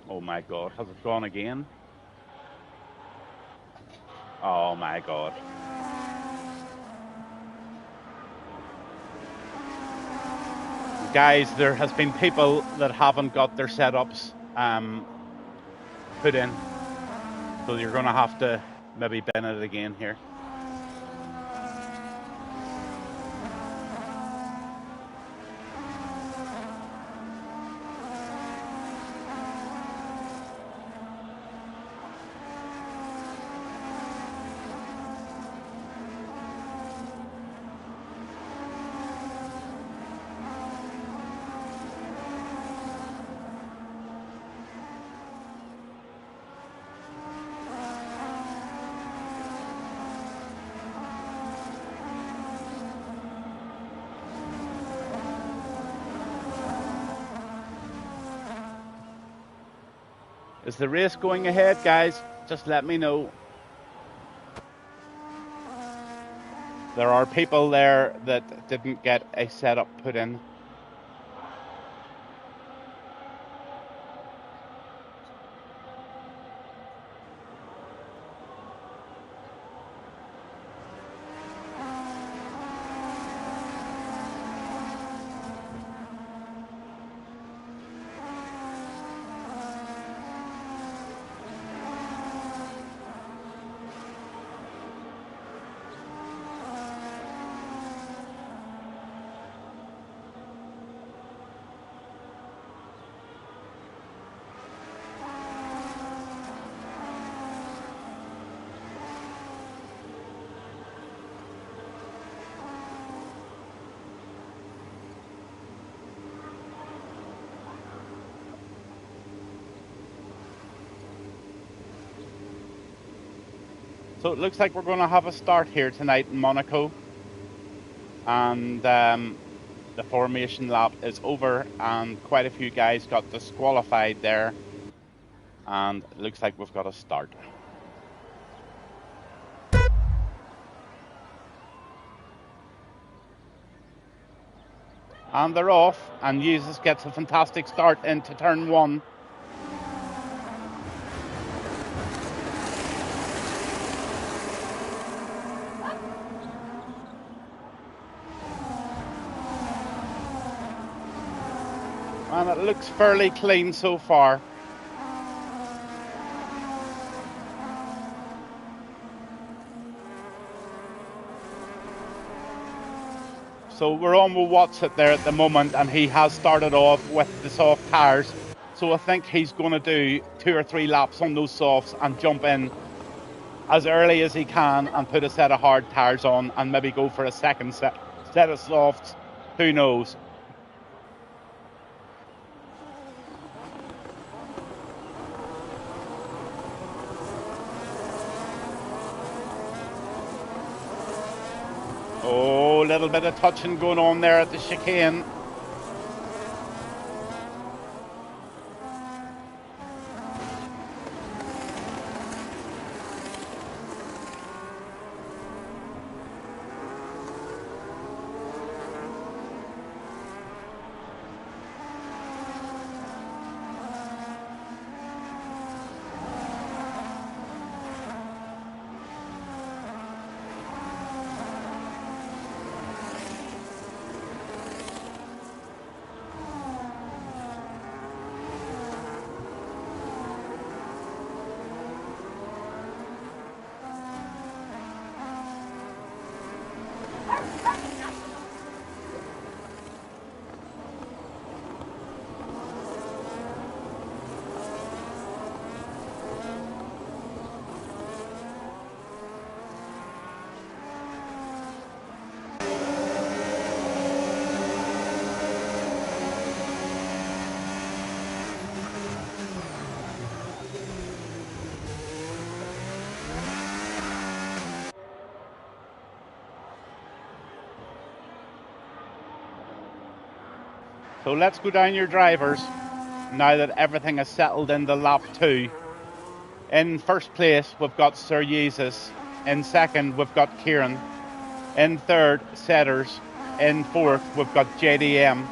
oh my God, has it gone again? Oh my God. Guys, there has been people that haven't got their setups put in. So you're going to have to maybe bin it again here. Is the race going ahead, guys? Just let me know. There are people there that didn't get a setup put in. So it looks like we're going to have a start here tonight in Monaco. And the formation lap is over and quite a few guys got disqualified there. And it looks like we've got a start. And they're off, and Jesus gets a fantastic start into turn one. And it looks fairly clean so far. So we're on with Watson there at the moment, and he has started off with the soft tyres. So I think he's going to do 2 or 3 laps on those softs and jump in as early as he can and put a set of hard tyres on and maybe go for a second set of softs. Who knows? Oh, a little bit of touching going on there at the chicane. So let's go down your drivers now that everything is settled in the lap 2. In first place, we've got Sir Jesus. In second, we've got Kieran. In third, Setters. In fourth, we've got JDM.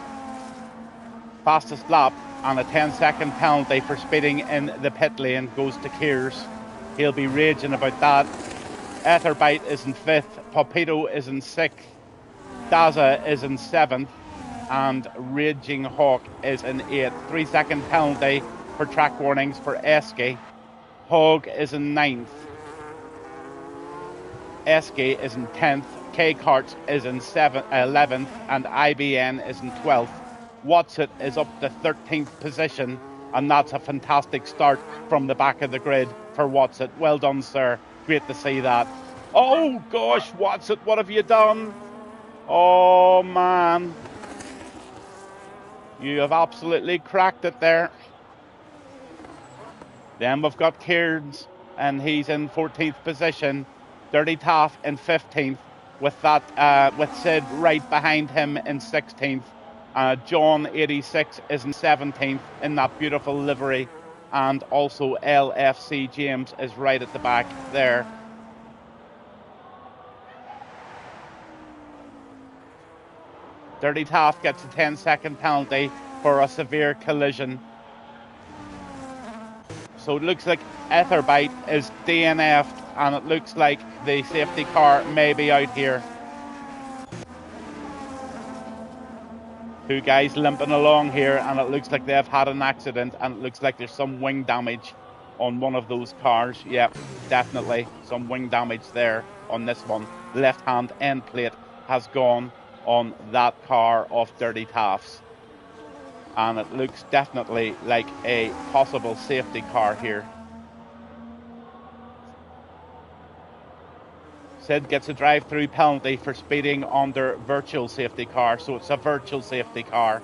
Fastest lap and a 10-second penalty for speeding in the pit lane goes to Kears. He'll be raging about that. Etherbite is in 5th. Popito is in 6th. Daza is in 7th. And Raging Hawk is in 8th. 3-second penalty for track warnings for Eske. Hog is in 9th. Eske is in 10th. K-Kart is in 11th. And IBN is in 12th. Watson is up to 13th position. And that's a fantastic start from the back of the grid for Watson. Well done, sir. Great to see that. Oh, gosh, Watson, what have you done? Oh, man. You have absolutely cracked it there. Then we've got Cairns, and he's in 14th position. Dirty Taff in 15th, with Sid right behind him in 16th. John 86 is in 17th in that beautiful livery, and also LFC James is right at the back there. Dirty Taff gets a 10-second penalty for a severe collision. So it looks like Etherbite is DNF'd, and it looks like the safety car may be out here. Two guys limping along here, and it looks like they've had an accident, and it looks like there's some wing damage on one of those cars. Yep, definitely some wing damage there on this one. Left hand end plate has gone on that car of Dirty Taff's. And it looks definitely like a possible safety car here. Sid gets a drive-through penalty for speeding under virtual safety car, so it's a virtual safety car.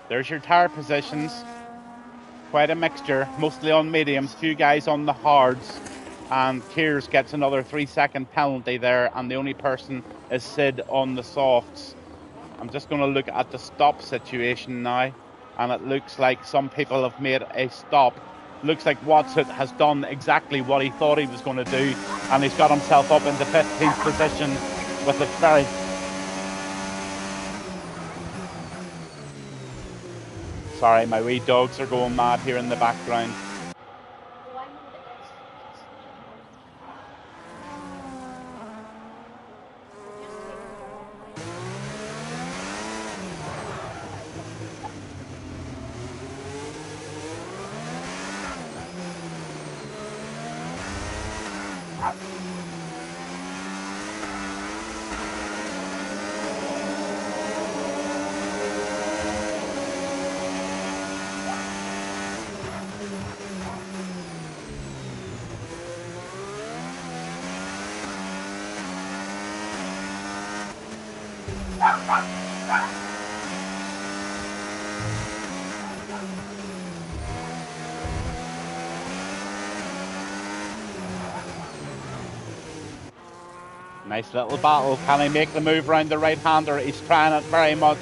There's your tyre positions. Quite a mixture, mostly on mediums, few guys on the hards. And Kears gets another 3-second penalty there, and the only person is Sid on the softs. I'm just going to look at the stop situation now, and it looks like some people have made a stop. Looks like Watson has done exactly what he thought he was going to do, and he's got himself up into 15th position with a very... Sorry, my wee dogs are going mad here in the background. Nice little battle. Can he make the move around the right-hander? He's trying it very much.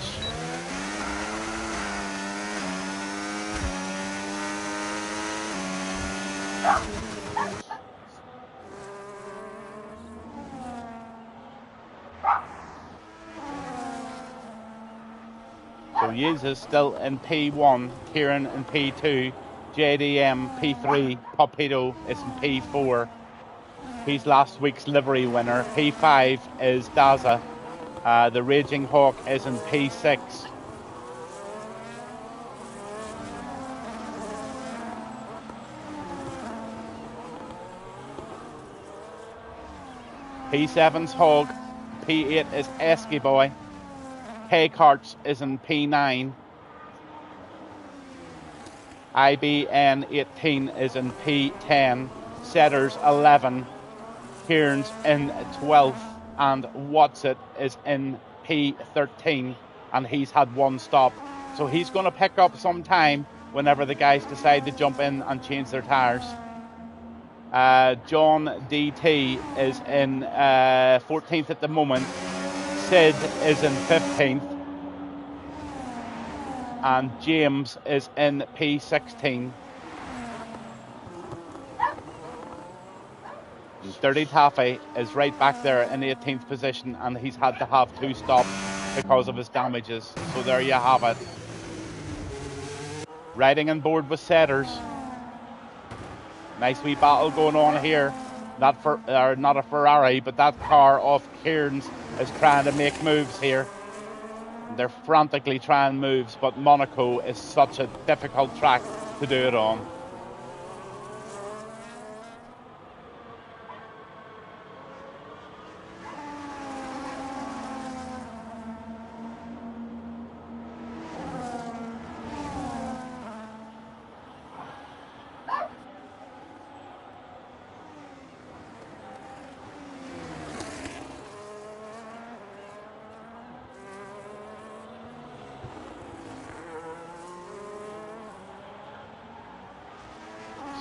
So Yiz is still in P1, Kieran in P2, JDM P3, Popedo is in P4. He's last week's livery winner. P5 is Daza. The Raging Hawk is in P6. P7's Hog. P8 is Esky Boy. K-Karts is in P9. IBN 18 is in P10. Setters 11. Kieran's in 12th. And What's It is in P13. And he's had one stop. So he's going to pick up some time whenever the guys decide to jump in and change their tyres. John DT is in 14th at the moment. Sid is in 15th. And James is in P16. Dirty Taffy is right back there in 18th position, and he's had to have two stops because of his damages. So there you have it. Riding on board with Setters. Nice wee battle going on here. Not a Ferrari, but that car off Kieran's is trying to make moves here. They're frantically trying moves, but Monaco is such a difficult track to do it on.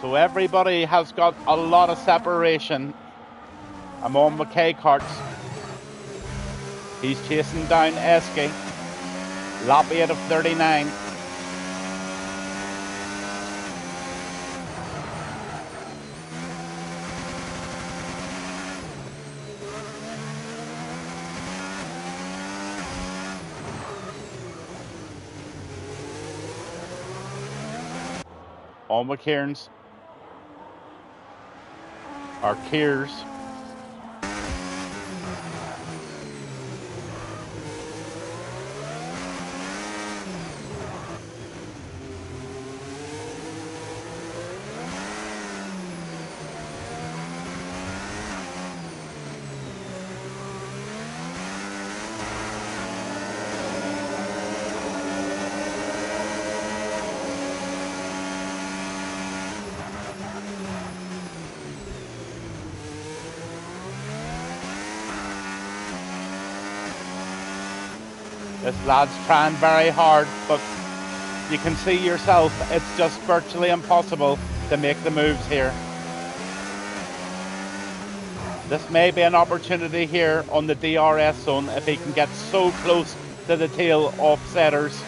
So everybody has got a lot of separation. I'm on with K-Karts. He's chasing down Esky. Lap 8 of 39. On with Kieran's. Our Kiers. This lad's trying very hard, but you can see yourself, it's just virtually impossible to make the moves here. This may be an opportunity here on the DRS zone if he can get so close to the tail of Setters.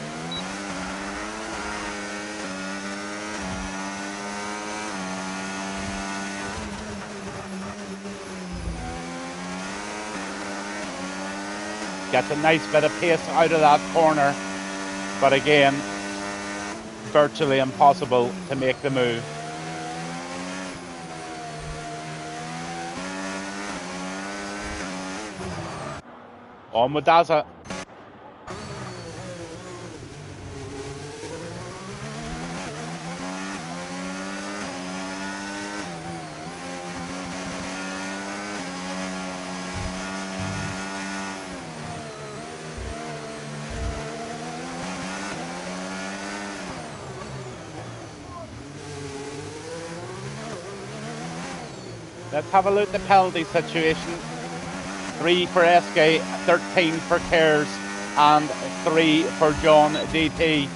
Gets a nice bit of pace out of that corner, but again, virtually impossible to make the move. On with Daza. Let's have a look at the penalty situation. 3 for SK, 13 for Cares, and 3 for John DT.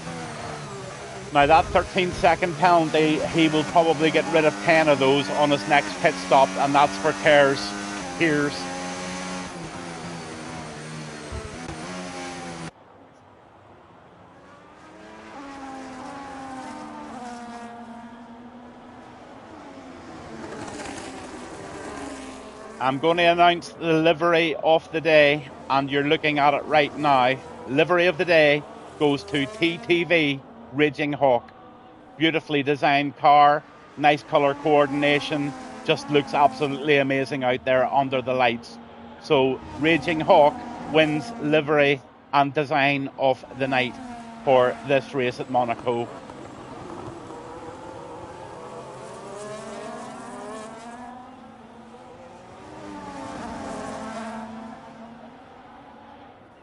Now that 13-second penalty, he will probably get rid of 10 of those on his next pit stop, and that's for Cares. Here's I'm going to announce the livery of the day, and you're looking at it right now. Livery of the day goes to TTV Raging Hawk. Beautifully designed car, nice color coordination, just looks absolutely amazing out there under the lights. So Raging Hawk wins livery and design of the night for this race at Monaco.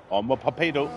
On with Papito.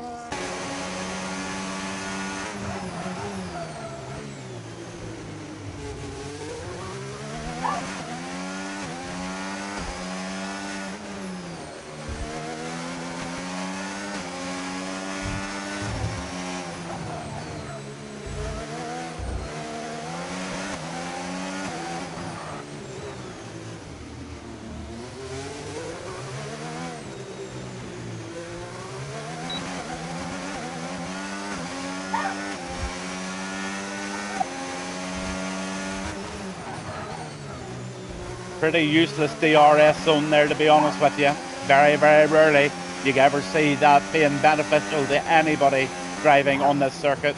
Pretty useless DRS zone there, to be honest with you. Very, very rarely you ever see that being beneficial to anybody driving on this circuit.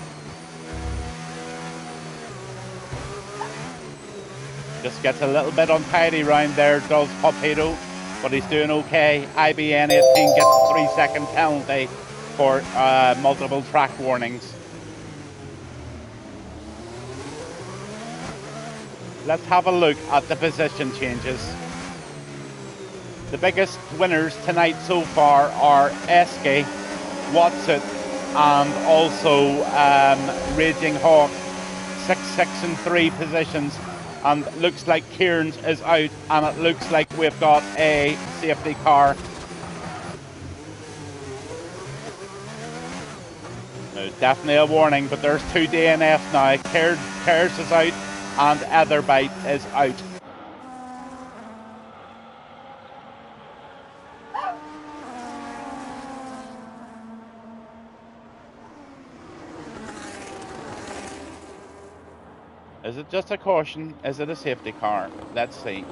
Just gets a little bit untidy round there, does Papito, but he's doing okay. IBN 18 gets a 3-second penalty for multiple track warnings. Let's have a look at the position changes. The biggest winners tonight so far are Eske, Watson, and also Raging Hawk. 6, 6 and 3 positions. And looks like Kearns is out, and it looks like we've got a safety car. There's definitely a warning, but there's 2 DNFs now. Kearns is out, and Etherbite is out. Is it just a caution? Is it a safety car? Let's see.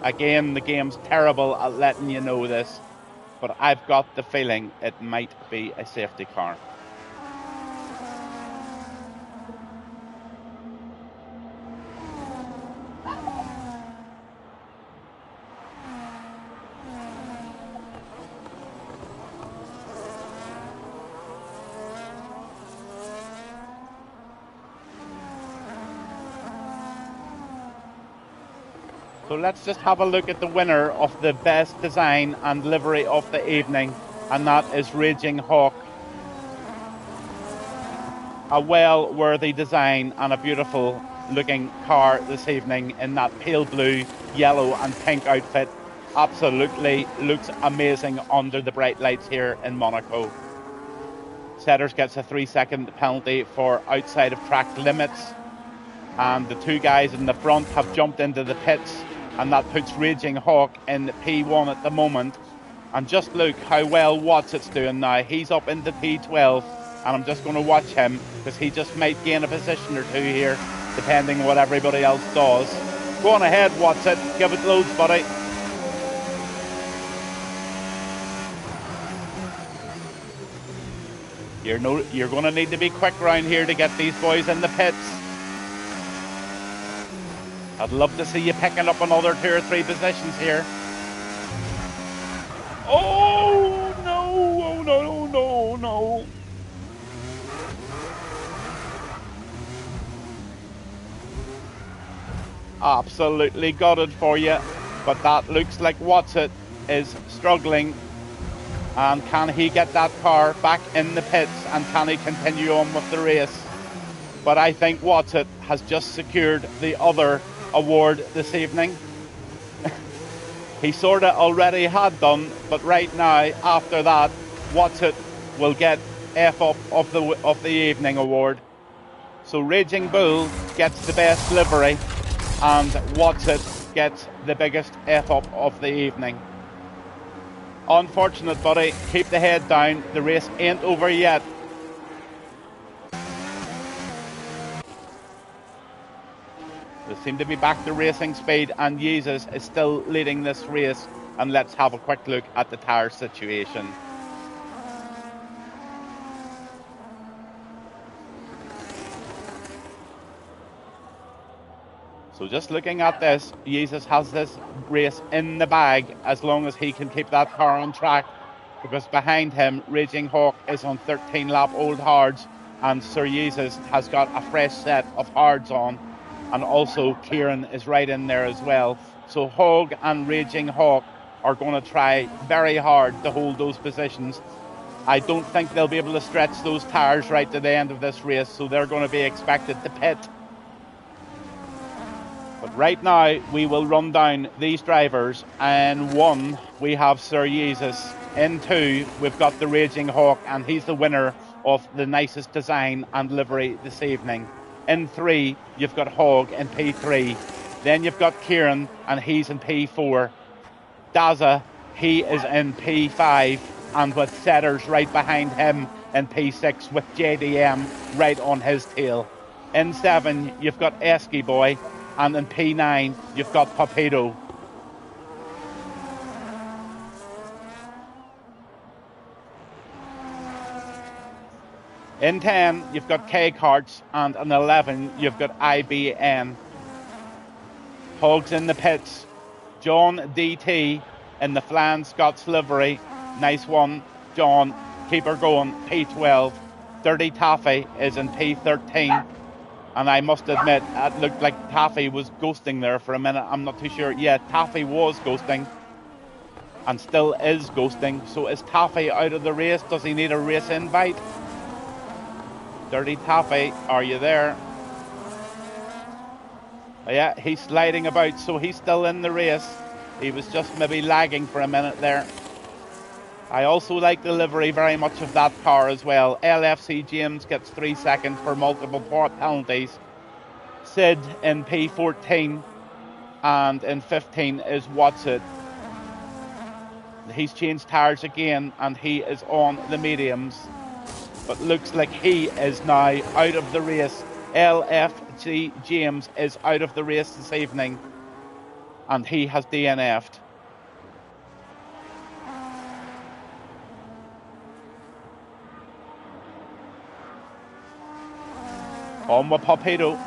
Again, the game's terrible at letting you know this, but I've got the feeling it might be a safety car. So let's just have a look at the winner of the best design and livery of the evening, and that is Raging Hawk. A well-worthy design and a beautiful looking car this evening in that pale blue, yellow and pink outfit. Absolutely looks amazing under the bright lights here in Monaco. Setters gets a 3-second penalty for outside of track limits, and the 2 guys in the front have jumped into the pits, and that puts Raging Hawk in P1 at the moment. And just look how well Watts doing now. He's up into P12, and I'm just going to watch him because he just might gain a position or 2 here, depending on what everybody else does. Go on ahead, Watts, give it loads, buddy. You're going to need to be quick round here to get these boys in the pits. I'd love to see you picking up another 2 or 3 positions here. Oh no, oh no, no, no. Absolutely gutted for you, but that looks like Watson is struggling. And can he get that car back in the pits, and can he continue on with the race? But I think Watson has just secured the other award this evening. He sort of already had done, but right now, after that, Watson will get F up of the evening award. So Raging Bull gets the best livery, and Watson gets the biggest F up of the evening. Unfortunate, buddy. Keep the head down. The race ain't over yet. They seem to be back to racing speed, and Jesus is still leading this race. And let's have a quick look at the tyre situation. So just looking at this, Jesus has this race in the bag as long as he can keep that car on track, because behind him, Raging Hawk is on 13-lap old hards, and Sir Jesus has got a fresh set of hards on, and also Kieran is right in there as well. So Hog and Raging Hawk are going to try very hard to hold those positions. I don't think they'll be able to stretch those tires right to the end of this race, so they're going to be expected to pit. But right now, we will run down these drivers. In 1, we have Sir Jesus. In 2, we've got the Raging Hawk, and he's the winner of the nicest design and livery this evening. In 3, you've got Hog in P3. Then you've got Kieran, and he's in P4. Daza, he is in P5, and with Setters right behind him in P6, with JDM right on his tail. In 7, you've got Esky Boy, and in P9, you've got Papedo. In 10, you've got K-Karts, and in 11, you've got IBN. Hogs in the pits. John DT in the Flan Scots livery. Nice one, John. Keep her going. P12. Dirty Taffy is in P13. And I must admit, it looked like Taffy was ghosting there for a minute. I'm not too sure. Yeah, Taffy was ghosting. And still is ghosting. So is Taffy out of the race? Does he need a race invite? Dirty Taffy, are you there? Yeah, he's sliding about, so he's still in the race. He was just maybe lagging for a minute there. I also like the livery very much of that car as well. LFC James gets 3 seconds for multiple penalties. Sid in P14, and in 15 is Watson. He's changed tyres again, and he is on the mediums. But looks like he is now out of the race. LFC James is out of the race this evening, and he has DNF'd. On with Papedo.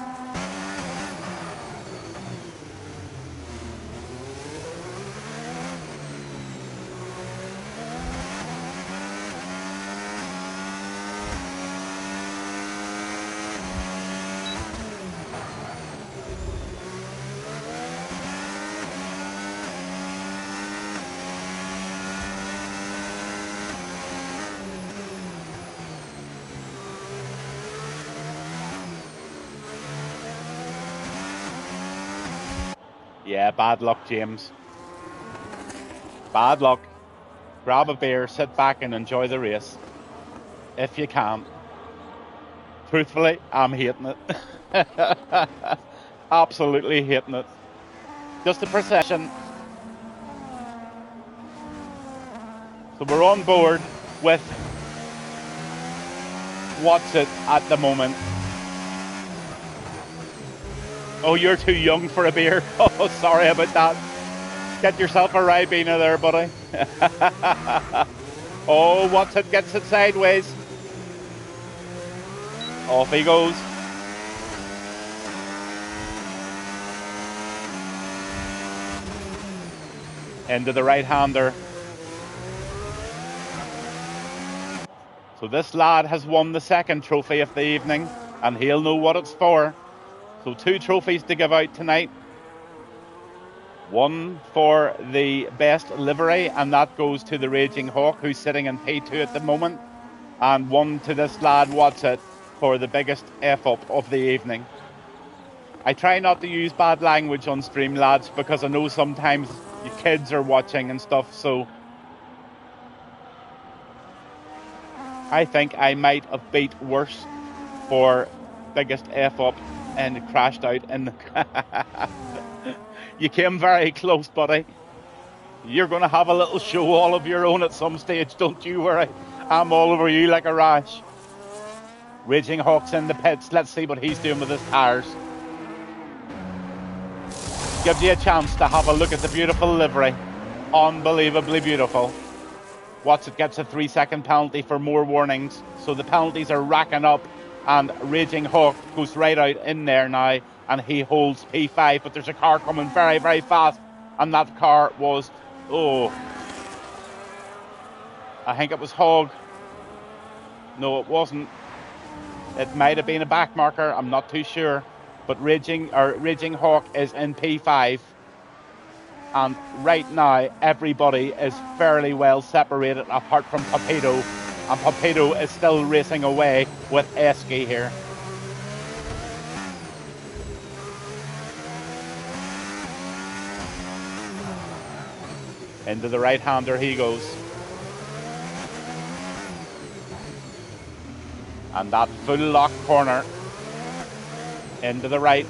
Yeah, bad luck, James. Bad luck. Grab a beer, sit back and enjoy the race. If you can. Truthfully, I'm hating it. Absolutely hating it. Just a procession. So we're on board with what's it at the moment. Oh, you're too young for a beer. Oh, sorry about that. Get yourself a Ribena there, buddy. Oh, what's it? Gets it sideways. Off he goes. Into the right-hander. So this lad has won the second trophy of the evening, and he'll know what it's for. So 2 trophies to give out tonight. One for the best livery, and that goes to the Raging Hawk, who's sitting in P2 at the moment. And one to this lad, what's it, for the biggest F-up of the evening. I try not to use bad language on stream, lads, because I know sometimes your kids are watching and stuff, so I think I might have beat worse for biggest F-up and crashed out in the... You came very close, buddy. You're going to have a little show all of your own at some stage, don't you worry. I'm all over you like a rash. Raging Hawk's in the pits. Let's see what he's doing with his tyres. Gives you a chance to have a look at the beautiful livery. Unbelievably beautiful. Watson gets a 3-second penalty for more warnings. So the penalties are racking up, and Raging Hawk goes right out in there now and he holds P5, but there's a car coming very, very fast, and that car was, I think it was Hogg. No, it wasn't. It might have been a back marker, I'm not too sure, but Raging Hawk is in P5, and right now everybody is fairly well separated apart from Torpedo, and Torpedo is still racing away with Esky here. Into the right-hander he goes. And that full lock corner into the right.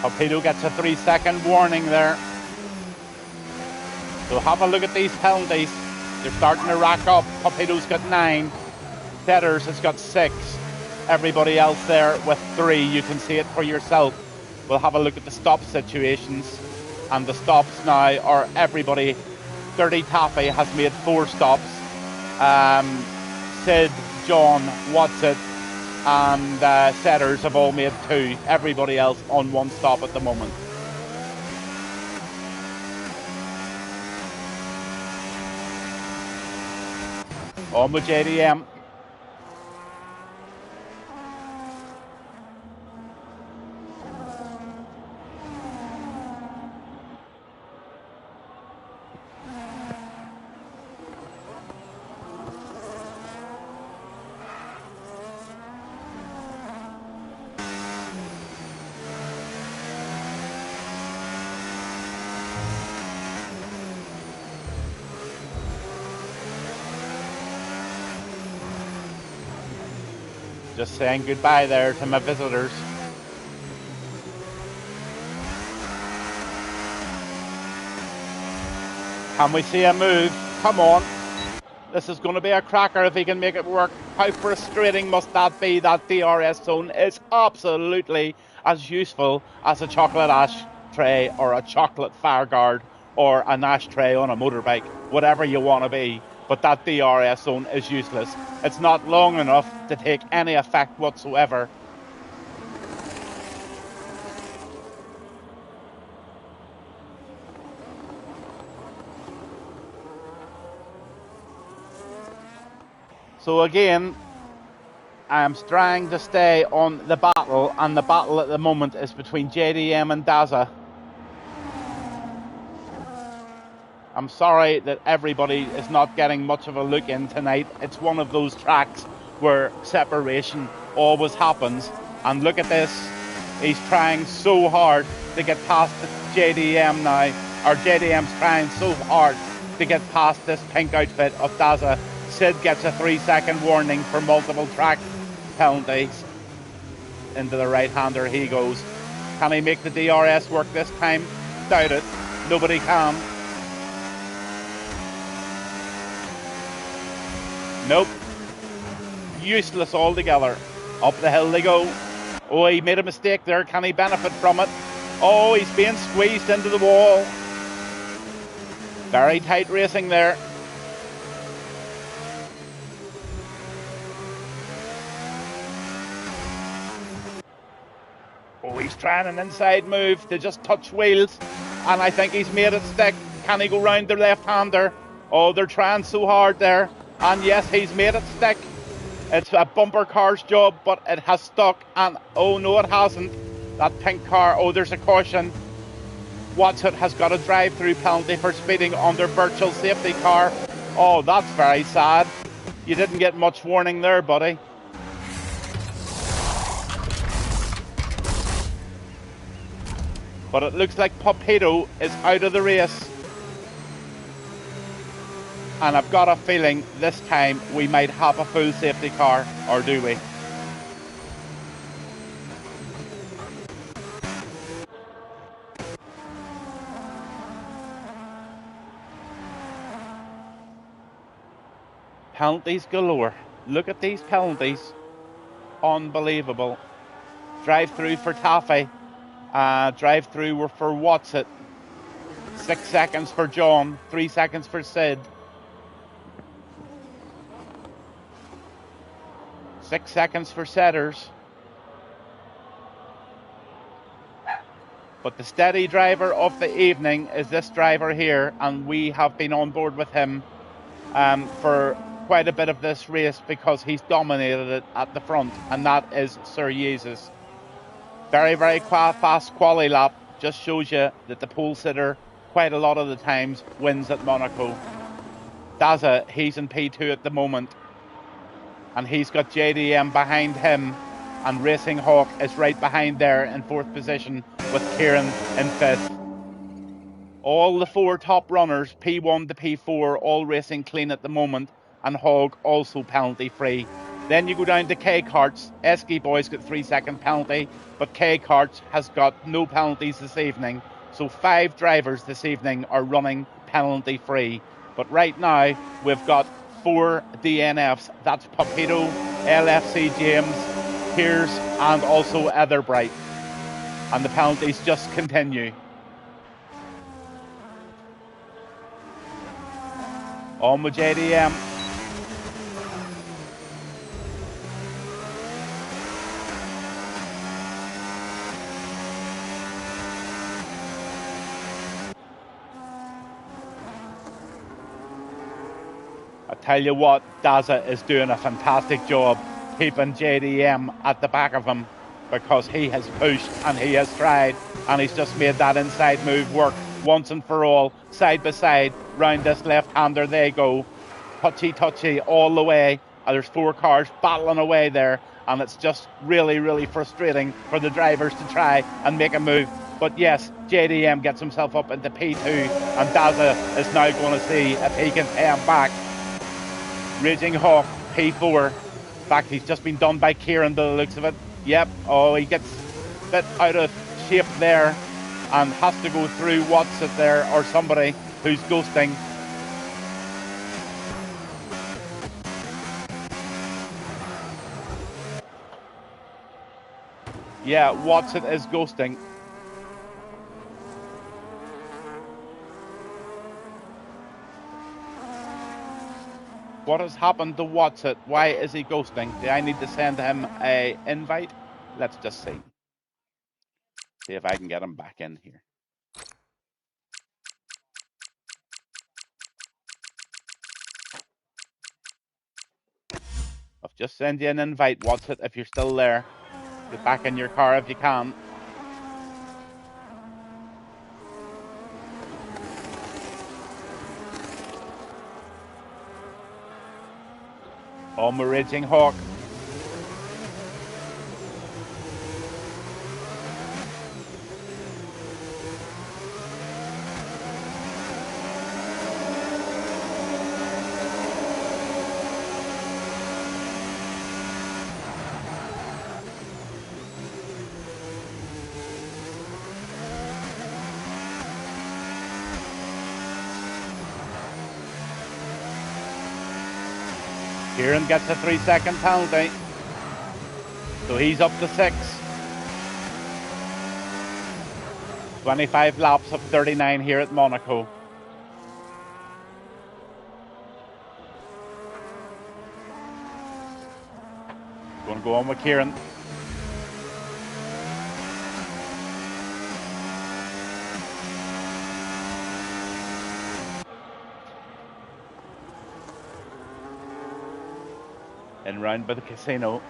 Torpedo gets a 3-second warning there. So have a look at these penalties. They're starting to rack up. Torpedo's got 9. Setters has got 6. Everybody else there with 3. You can see it for yourself. We'll have a look at the stop situations. And the stops now are everybody. 30 Taffy has made 4 stops. Sid, John, Watson, and Setters have all made 2. Everybody else on 1 stop at the moment. On with JDM. Just saying goodbye there to my visitors. Can we see a move? Come on. This is going to be a cracker if he can make it work. How frustrating must that be? That DRS zone is absolutely as useful as a chocolate ashtray or a chocolate fire guard or an ashtray on a motorbike, whatever you want to be. But that DRS zone is useless. It's not long enough to take any effect whatsoever. So again, I'm trying to stay on the battle, and the battle at the moment is between JDM and Daza. I'm sorry that everybody is not getting much of a look in tonight. It's one of those tracks where separation always happens. And look at this. He's trying so hard to get past JDM now. Or JDM's trying so hard to get past this pink outfit of Daza. Sid gets a 3-second warning for multiple track penalties. Into the right-hander he goes. Can he make the DRS work this time? Doubt it. Nobody can. Nope. Useless altogether. Up the hill they go. Oh, he made a mistake there. Can he benefit from it? Oh, he's being squeezed into the wall. Very tight racing there. Oh, he's trying an inside move to just touch wheels. And I think he's made it stick. Can he go round the left-hander? Oh, they're trying so hard there. And yes, he's made it stick. It's a bumper car's job, but it has stuck. And oh no, it hasn't. That pink car, oh, there's a caution. Watson has got a drive-through penalty for speeding on their virtual safety car. Oh, that's very sad. You didn't get much warning there, buddy. But it looks like Torpedo is out of the race. And I've got a feeling this time we might have a full safety car, or do we? Penalties galore. Look at these penalties. Unbelievable. Drive through for Taffy. Drive through for Watson. 6 seconds for John. 3 seconds for Sid. 6 seconds for Setters. But the steady driver of the evening is this driver here, and we have been on board with him for quite a bit of this race because he's dominated it at the front, and that is Sir Jesus. Very, very fast quali lap. Just shows you that the pole sitter quite a lot of the times wins at Monaco. Daza, he's in P2 at the moment, and he's got JDM behind him, and Racing Hawk is right behind there in 4th position with Kieran in 5th. All the 4 top runners, P1 to P4, all racing clean at the moment, and Hogg also penalty free. Then you go down to K-Karts. Esky Boys got 3-second penalty, but K-Karts has got no penalties this evening. So 5 drivers this evening are running penalty free. But right now, we've got 4 DNFs. That's Papito, LFC James, Piers, and also Etherbright. And the penalties just continue. On with JDM. I tell you what, Daza is doing a fantastic job keeping JDM at the back of him, because he has pushed and he has tried, and he's just made that inside move work once and for all. Side by side, round this left-hander they go. Touchy all the way. There's 4 cars battling away there, and it's just really, really frustrating for the drivers to try and make a move. But yes, JDM gets himself up into P2, and Daza is now going to see if he can pay him back. Raging Hawk, P4. In fact, he's just been done by Kieran by the looks of it. Yep, oh, he gets a bit out of shape there and has to go through Watson there, or somebody who's ghosting. Yeah, Watson is ghosting. What has happened to Watson? Why is he ghosting? Do I need to send him an invite? Let's just see. See if I can get him back in here. I've just sent you an invite, Watson, if you're still there. Get back in your car if you can. On the Raging Hawk. Kieran gets a 3-second penalty, so he's up to 6. 25 laps of 39 here at Monaco. Going to go on with Kieran. In round by the casino.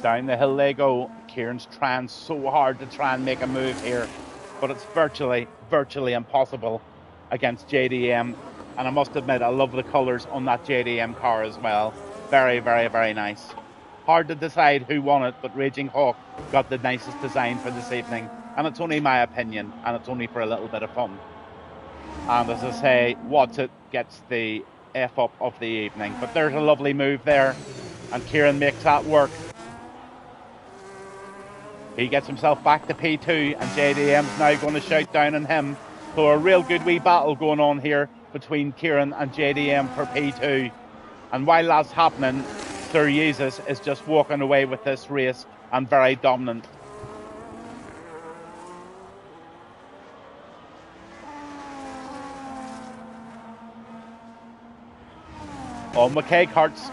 Down the hill they go. Kieran's trying so hard to try and make a move here, but it's virtually impossible against JDM. And I must admit, I love the colours on that JDM car as well. Very, very, very nice. Hard to decide who won it, but Raging Hawk got the nicest design for this evening. And it's only my opinion, and it's only for a little bit of fun. And as I say, Watson gets the F up of the evening. But there's a lovely move there, and Kieran makes that work. He gets himself back to P2, and JDM's now going to shout down on him. So a real good wee battle going on here between Kieran and JDM for P2. And while that's happening, Mr. Jesus is just walking away with this race and very dominant. On McKay carts.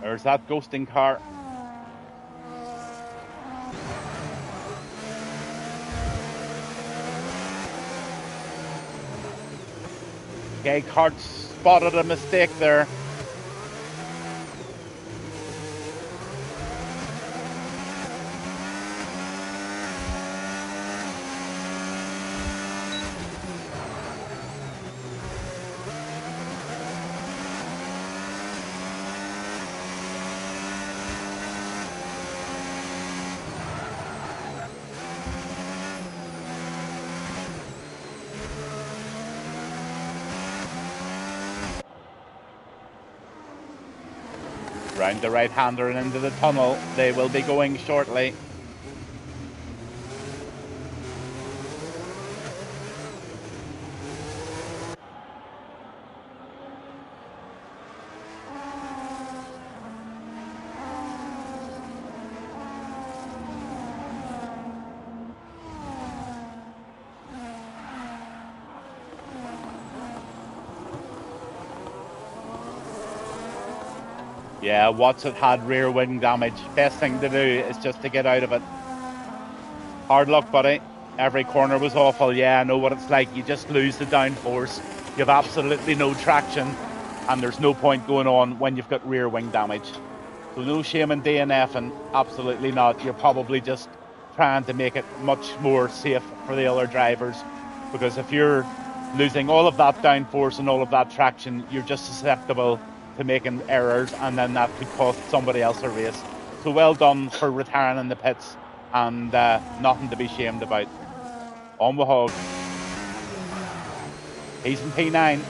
There's that ghosting car. McKay carts spotted a mistake there. Round the right-hander and into the tunnel. They will be going shortly. Yeah, Watson had rear wing damage. Best thing to do is just to get out of it. Hard luck, buddy. Every corner was awful. Yeah, I know what it's like. You just lose the downforce. You have absolutely no traction, and there's no point going on when you've got rear wing damage. So no shame in DNFing. Absolutely not. You're probably just trying to make it much more safe for the other drivers, because if you're losing all of that downforce and all of that traction, you're just susceptible to making errors, and then that could cost somebody else a race. So well done for retiring in the pits, and nothing to be shamed about. On the hog. He's in P9.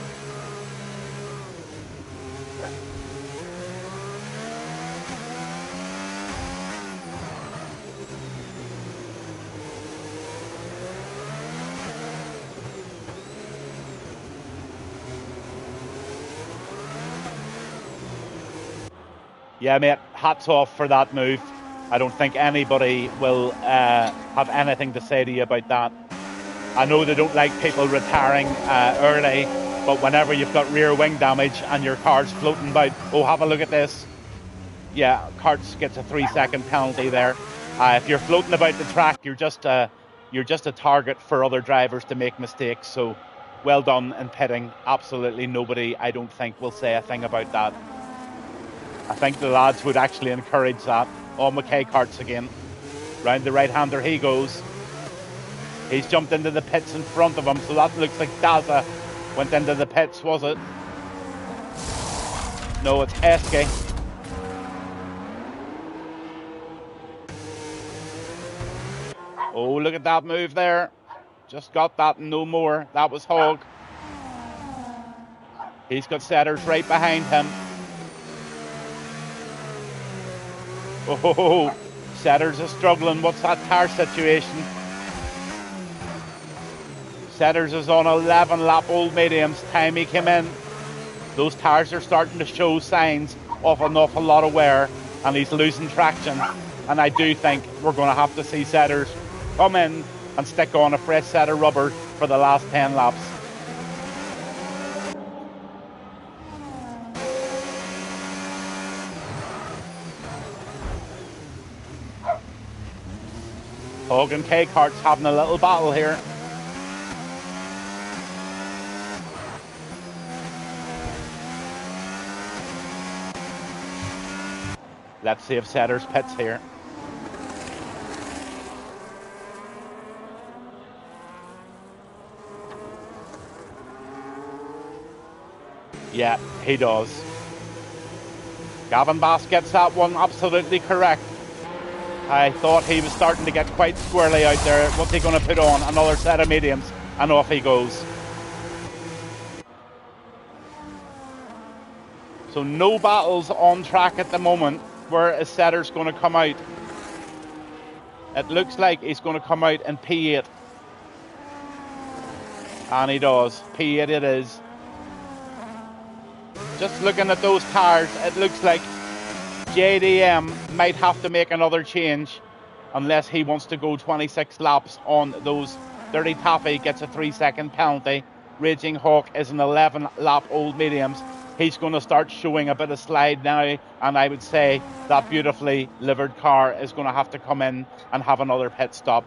Yeah, mate, hats off for that move. I don't think anybody will have anything to say to you about that. I know they don't like people retiring early, but whenever you've got rear wing damage and your car's floating about, oh, have a look at this. Yeah, Karts gets a 3-second penalty there. If you're floating about the track, you're just a target for other drivers to make mistakes. So well done in pitting. Absolutely nobody, I don't think, will say a thing about that. I think the lads would actually encourage that. All McKay carts again. Round the right-hander he goes. He's jumped into the pits in front of him, so that looks like Daza went into the pits, was it? No, it's Heskey. Oh, look at that move there. Just got that and no more. That was Hogg. He's got Setters right behind him. Oh, Setters is struggling. What's that tire situation? Setters is on 11 lap old mediums. Time he came in, those tires are starting to show signs of an awful lot of wear, and he's losing traction. And I do think we're going to have to see Setters come in and stick on a fresh set of rubber for the last 10 laps. Hogg and K-Kart's having a little battle here. Let's see if Setters pits here. Yeah, he does. Gavin Bass gets that one absolutely correct. I thought he was starting to get quite squirrely out there. What's he going to put on? Another set of mediums, and off he goes. So no battles on track at the moment. Where is Setters going to come out? It looks like he's going to come out in P8. And he does. P8 it is. Just looking at those tires, it looks like JDM might have to make another change unless he wants to go 26 laps on those. Dirty Taffy gets a 3-second penalty. Raging Hawk is an 11-lap old mediums. He's going to start showing a bit of slide now, and I would say that beautifully livered car is going to have to come in and have another pit stop.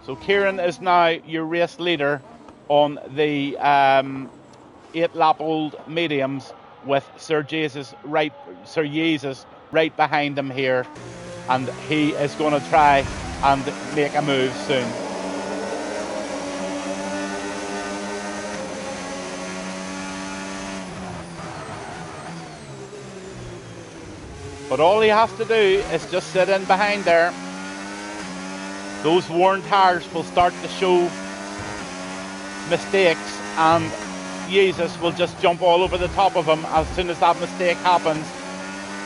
So Kieran is now your race leader on the 8-lap old mediums, with Sir Jesus right behind him here, and he is going to try and make a move soon. But all he has to do is just sit in behind there. Those worn tires will start to show mistakes, and Jesus will just jump all over the top of him as soon as that mistake happens.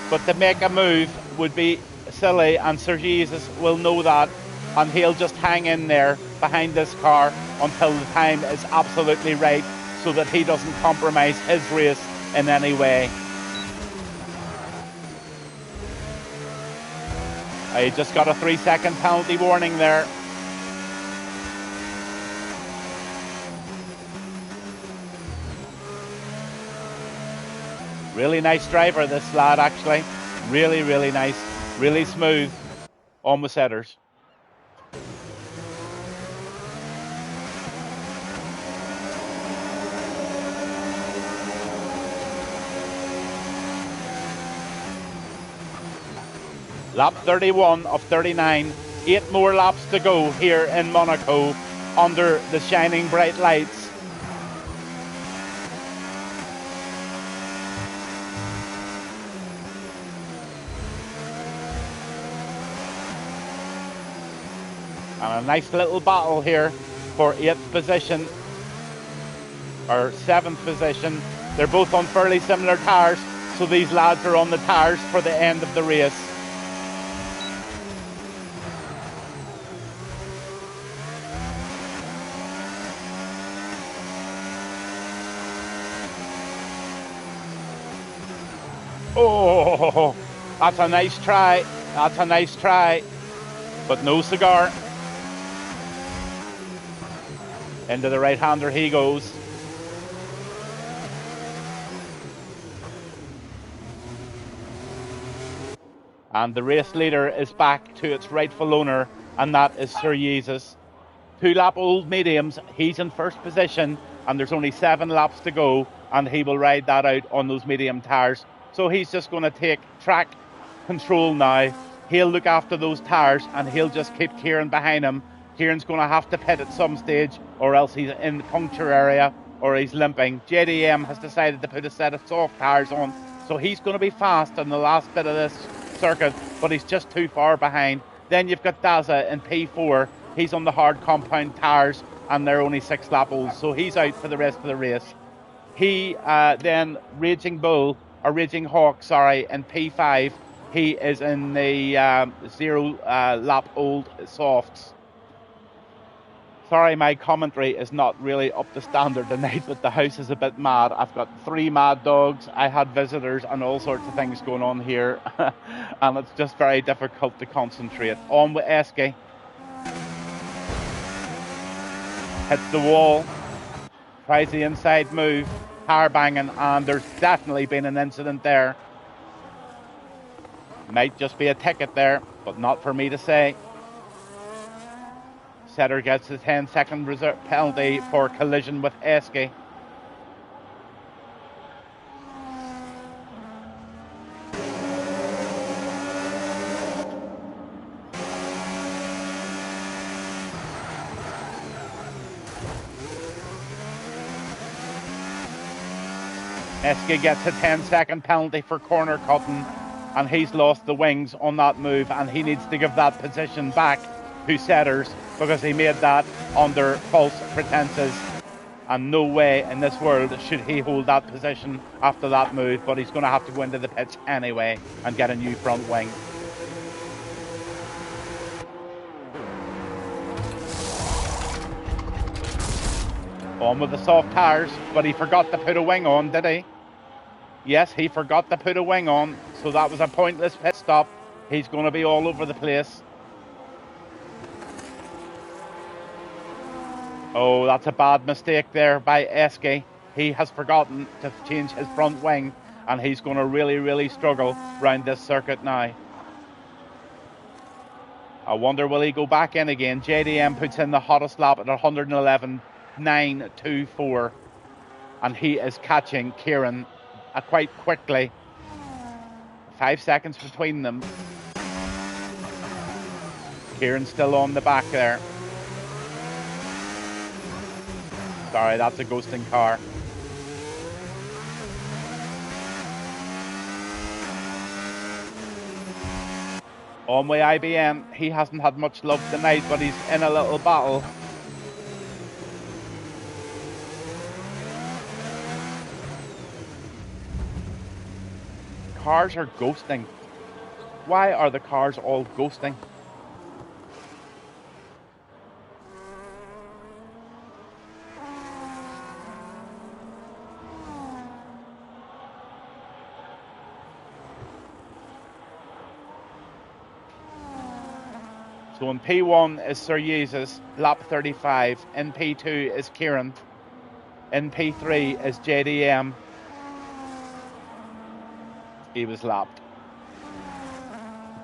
But to make a move would be silly, and Sir Jesus will know that, and he'll just hang in there behind this car until the time is absolutely right, so that he doesn't compromise his race in any way. He just got a 3-second penalty warning there. Really nice driver, this lad, actually. Really, really nice. Really smooth on the setters. Lap 31 of 39. 8 more laps to go here in Monaco under the shining bright lights. And a nice little battle here for 8th position, or 7th position. They're both on fairly similar tyres, so these lads are on the tyres for the end of the race. Oh, that's a nice try. That's a nice try, but no cigar. Into the right-hander he goes. And the race leader is back to its rightful owner, and that is Sir Jesus. 2-lap old mediums, he's in first position, and there's only 7 laps to go, and he will ride that out on those medium tyres. So he's just going to take track control now. He'll look after those tyres, and he'll just keep Kieran behind him. Kieran's going to have to pit at some stage, or else he's in the puncture area, or he's limping. JDM has decided to put a set of soft tyres on, so he's going to be fast in the last bit of this circuit, but he's just too far behind. Then you've got Daza in P4. He's on the hard compound tyres, and they're only 6 lap olds, so he's out for the rest of the race. He then Raging Hawk, in P5. He is in the 0 lap old softs. Sorry, my commentary is not really up to standard tonight, but the house is a bit mad. I've got 3 mad dogs, I had visitors, and all sorts of things going on here. And it's just very difficult to concentrate. On with Esky. Hits the wall. Tries the inside move. Tire banging, and there's definitely been an incident there. Might just be a ticket there, but not for me to say. Setter gets a 10-second penalty for collision with Esky. Esky gets a 10-second penalty for corner cutting, and he's lost the wings on that move, and he needs to give that position back to Setters, because he made that under false pretenses. and no way in this world should he hold that position after that move, but he's going to have to go into the pits anyway and get a new front wing. On with the soft tires, but he forgot to put a wing on, did he? Yes, he forgot to put a wing on, so that was a pointless pit stop. He's going to be all over the place. Oh, that's a bad mistake there by Eske. He has forgotten to change his front wing, and he's going to really, really struggle round this circuit now. I wonder, will he go back in again? JDM puts in the hottest lap at 111.924, and he is catching Kieran quite quickly. 5 seconds between them. Kieran's still on the back there. Sorry, that's a ghosting car. On with IBM. He hasn't had much love tonight, but he's in a little battle. Cars are ghosting. Why are the cars all ghosting? So in P1 is Sir Jesus, lap 35. In P2 is Kieran. In P3 is JDM. He was lapped.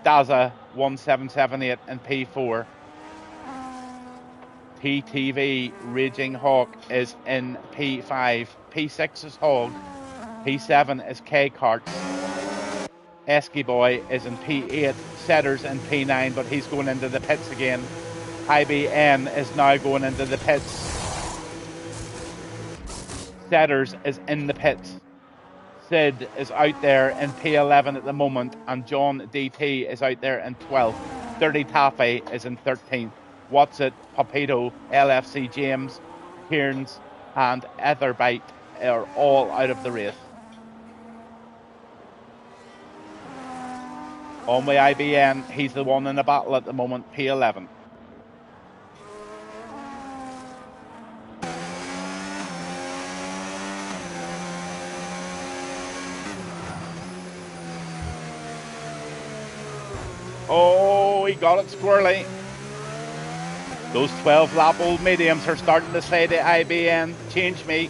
Daza 1778 in P4. TTV Raging Hawk is in P5. P6 is Hog. P7 is K-Karts. Esky Boy is in P8. Setters in P9, but he's going into the pits again. IBN is now going into the pits. Setters is in the pits. Sid is out there in P11 at the moment, and John DT is out there in 12th. Dirty Taffy is in 13th. What's It, Papito, LFC James, Kearns, and Etherbite are all out of the race. On with IBN, he's the one in the battle at the moment, P11. Oh, he got it squirrely. Those 12 lap old mediums are starting to say to IBN, change me.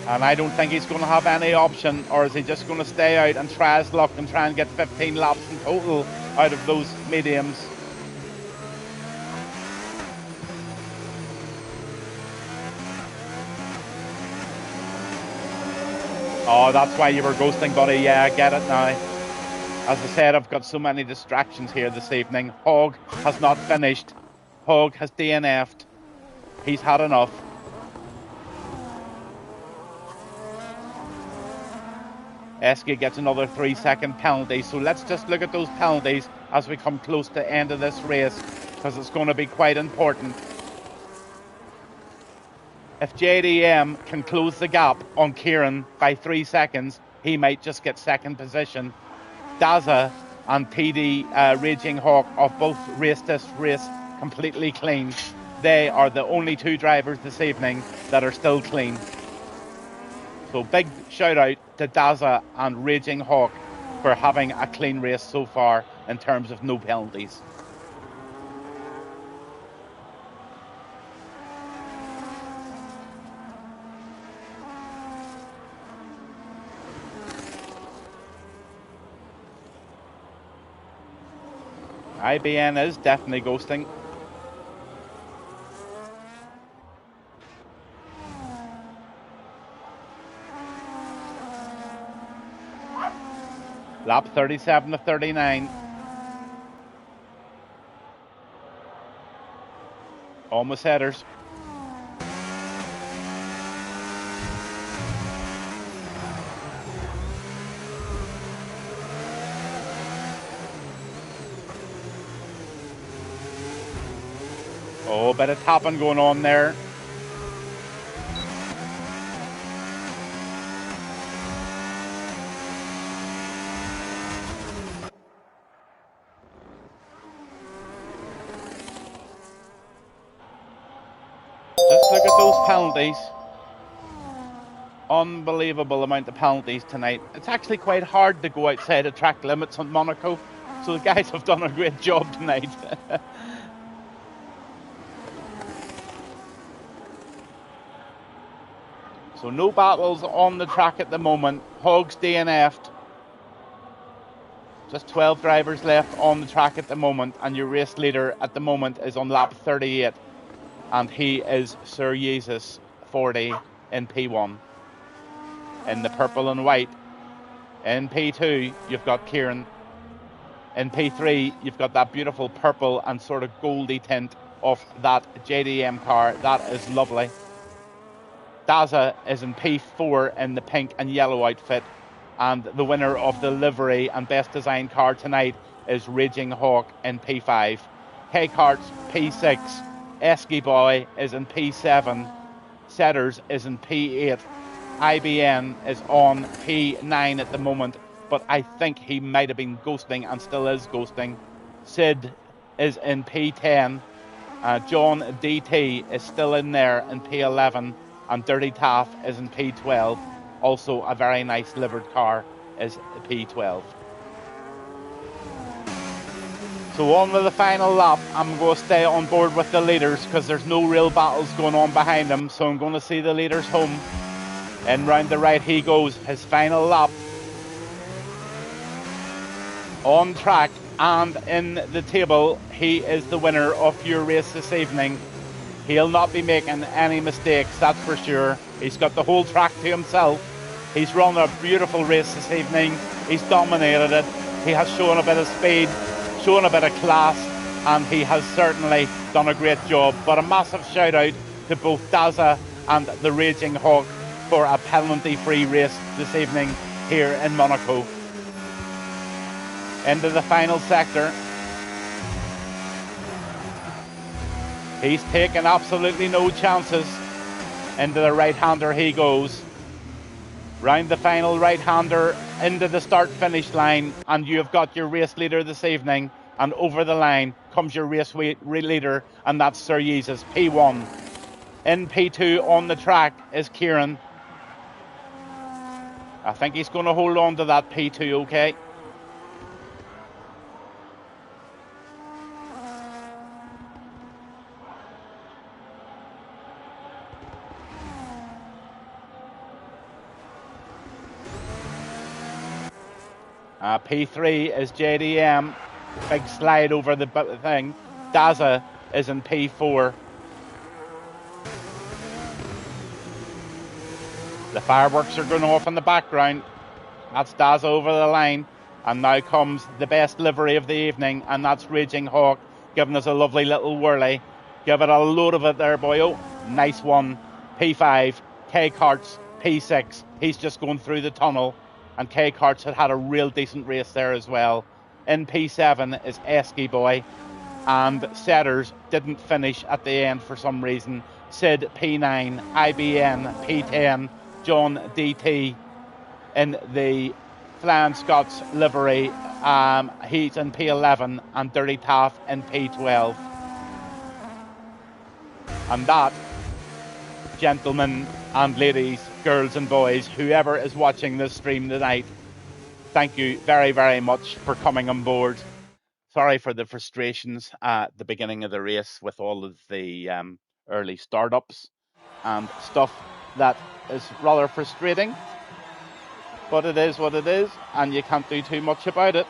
And I don't think he's going to have any option, or is he just going to stay out and try his luck and try and get 15 laps in total out of those mediums? Oh, that's why you were ghosting, buddy. Yeah, I get it now. As I said, I've got so many distractions here this evening. Hog has not finished. Hog has DNF'd. He's had enough. Eske gets another 3-second penalty. So let's just look at those penalties as we come close to the end of this race, because it's going to be quite important. If JDM can close the gap on Kieran by 3 seconds, he might just get second position. Daza and TD Raging Hawk have both raced this race completely clean. They are the only two drivers this evening that are still clean. So big shout out to Daza and Raging Hawk for having a clean race so far in terms of no penalties. IBN is definitely ghosting. Lap 37 to 39. Almost headers. Oh, a bit of tapping going on there. penalties. Unbelievable amount of penalties tonight. It's actually quite hard to go outside of track limits on Monaco. So the guys have done a great job tonight. So no battles on the track at the moment. Hogs DNF'd. Just 12 drivers left on the track at the moment, and your race leader at the moment is on lap 38, and he is Sir Jesus 40 in P1. In the purple and white. In P2, you've got Kieran. In P3, you've got that beautiful purple and sort of goldy tint of that JDM car. That is lovely. Daza is in P4 in the pink and yellow outfit. And the winner of the livery and best design car tonight is Raging Hawk in P5. K-Karts P6. Esky Boy is in P7. Setters is in P8. IBN is on P9 at the moment, but I think he might have been ghosting and still is ghosting. Sid is in P10. John DT is still in there in P11, and Dirty Taff is in P12. Also a very nice livered car is P12. So on with the final lap. I'm going to stay on board with the leaders because there's no real battles going on behind them. So I'm going to see the leaders home. And round the right he goes, his final lap. On track and in the table, he is the winner of your race this evening. He'll not be making any mistakes, that's for sure. He's got the whole track to himself. He's run a beautiful race this evening. He's dominated it. He has shown a bit of speed, shown a bit of class, and he has certainly done a great job. But a massive shout out to both Daza and the Raging Hawk for a penalty-free race this evening here in Monaco. Into the final sector. He's taken absolutely no chances. Into the right-hander he goes. Round the final right-hander, into the start-finish line, and you've got your race leader this evening, and over the line comes your race leader, and that's Sir Jesus, P1. In P2 on the track is Kieran. I think he's going to hold on to that P2, okay? P3 is JDM. Big slide over the thing. Daza is in P4. The fireworks are going off in the background. That's Daza over the line. And now comes the best livery of the evening, and that's Raging Hawk, giving us a lovely little whirly. Give it a load of it there, boyo. Nice one. P5, K-Karts, P6. He's just going through the tunnel. And K-Karts had a real decent race there as well. In P7 is Esky Boy. And Setters didn't finish at the end for some reason. Sid P9, IBN P10, John DT in the Flying Scots livery. He's in P11 and Dirty Taff in P12. And that, gentlemen and ladies, girls and boys, whoever is watching this stream tonight, thank you very, very much for coming on board. Sorry for the frustrations at the beginning of the race with all of the early startups and stuff that is rather frustrating. But it is what it is, and you can't do too much about it.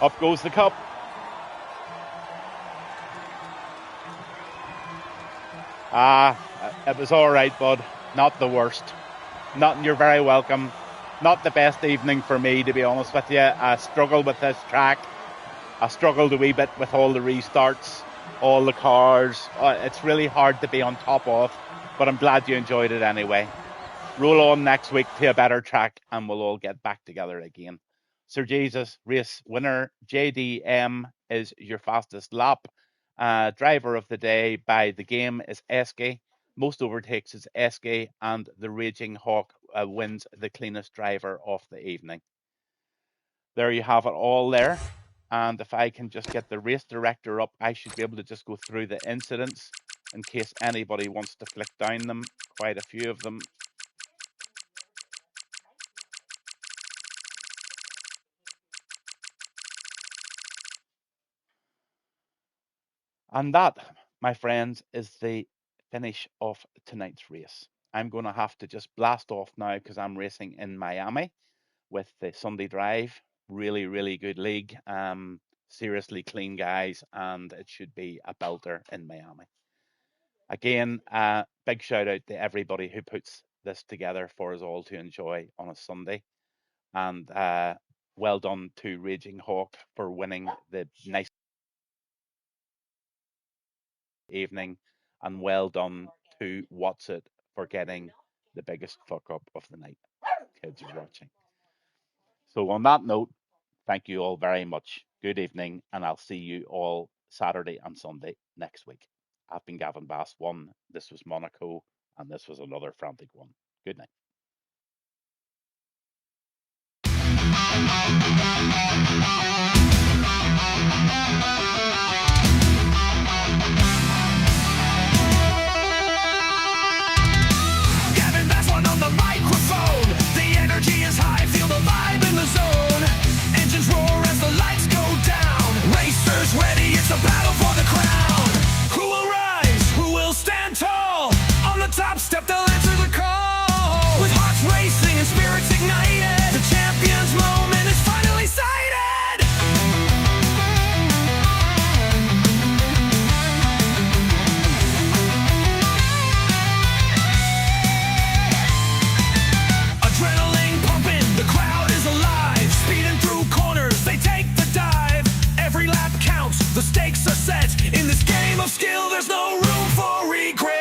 Up goes the cup. It was all right, bud. Not the worst. You're very welcome. Not the best evening for me, to be honest with you. I struggled with this track. I struggled a wee bit with all the restarts, all the cars. It's really hard to be on top of, but I'm glad you enjoyed it anyway. Roll on next week to a better track, and we'll all get back together again. Sir Jesus, race winner, JDM is your fastest lap. Driver of the day by the game is Esky. Most overtakes is Esky, and the Raging Hawk wins the cleanest driver of the evening. There you have it all there. And if I can just get the race director up, I should be able to just go through the incidents in case anybody wants to flick down them. Quite a few of them. And that, my friends, is the finish of tonight's race. I'm going to have to just blast off now because I'm racing in Miami with the Sunday Drive. Really, really good league. Seriously clean guys, and it should be a belter in Miami. Again, big shout out to everybody who puts this together for us all to enjoy on a Sunday. And well done to Raging Hawk for winning the nice evening. And well done to What's It for getting the biggest fuck up of the night. Kids are watching. So, on that note, thank you all very much. Good evening, and I'll see you all Saturday and Sunday next week. I've been Gavin Bass 1. This was Monaco, and this was another frantic one. Good night. Gavin Bass one on the microphone. The energy is high, feel the vibe in the zone. Engines roar as the lights go down. Racers ready, it's a battle for the crown. Who will rise? Who will stand tall? On the top step, they'll answer the call. With hearts racing and spirits ignited, the champion's moment is finally sighted. Adrenaline pumping, the crowd is alive. Speeding through corners, they take the dive. Every lap counts, the stakes are set. In this game of skill, there's no room for regret.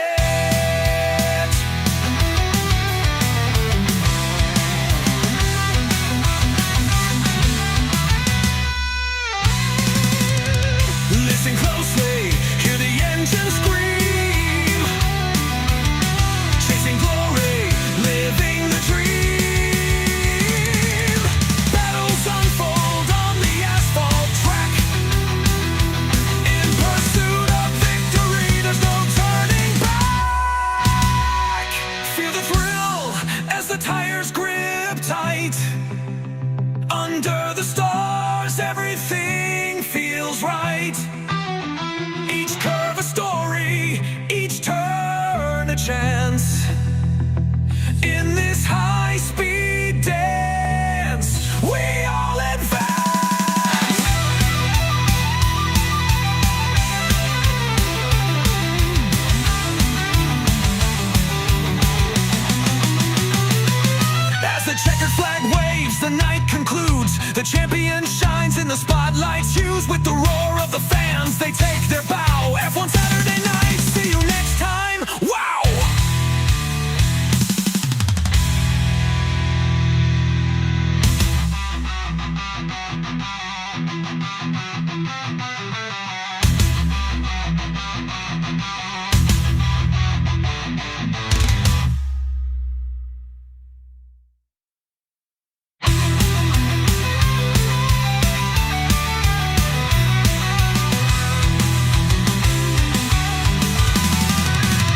Listen closely, hear the engine scream. Chasing glory, living the dream. Battles unfold on the asphalt track. In pursuit of victory, there's no turning back. Feel the thrill as the tires grip tight. Under the stars, everything feels right. Each curve a story, each turn a chance. In this high-speed dance, we all advance. As the checkered flag waves, the night concludes. The champion shines in the spotlight's hues. With the roar of the fans, they take their bow. F1 Saturday night, see you next time. Wow!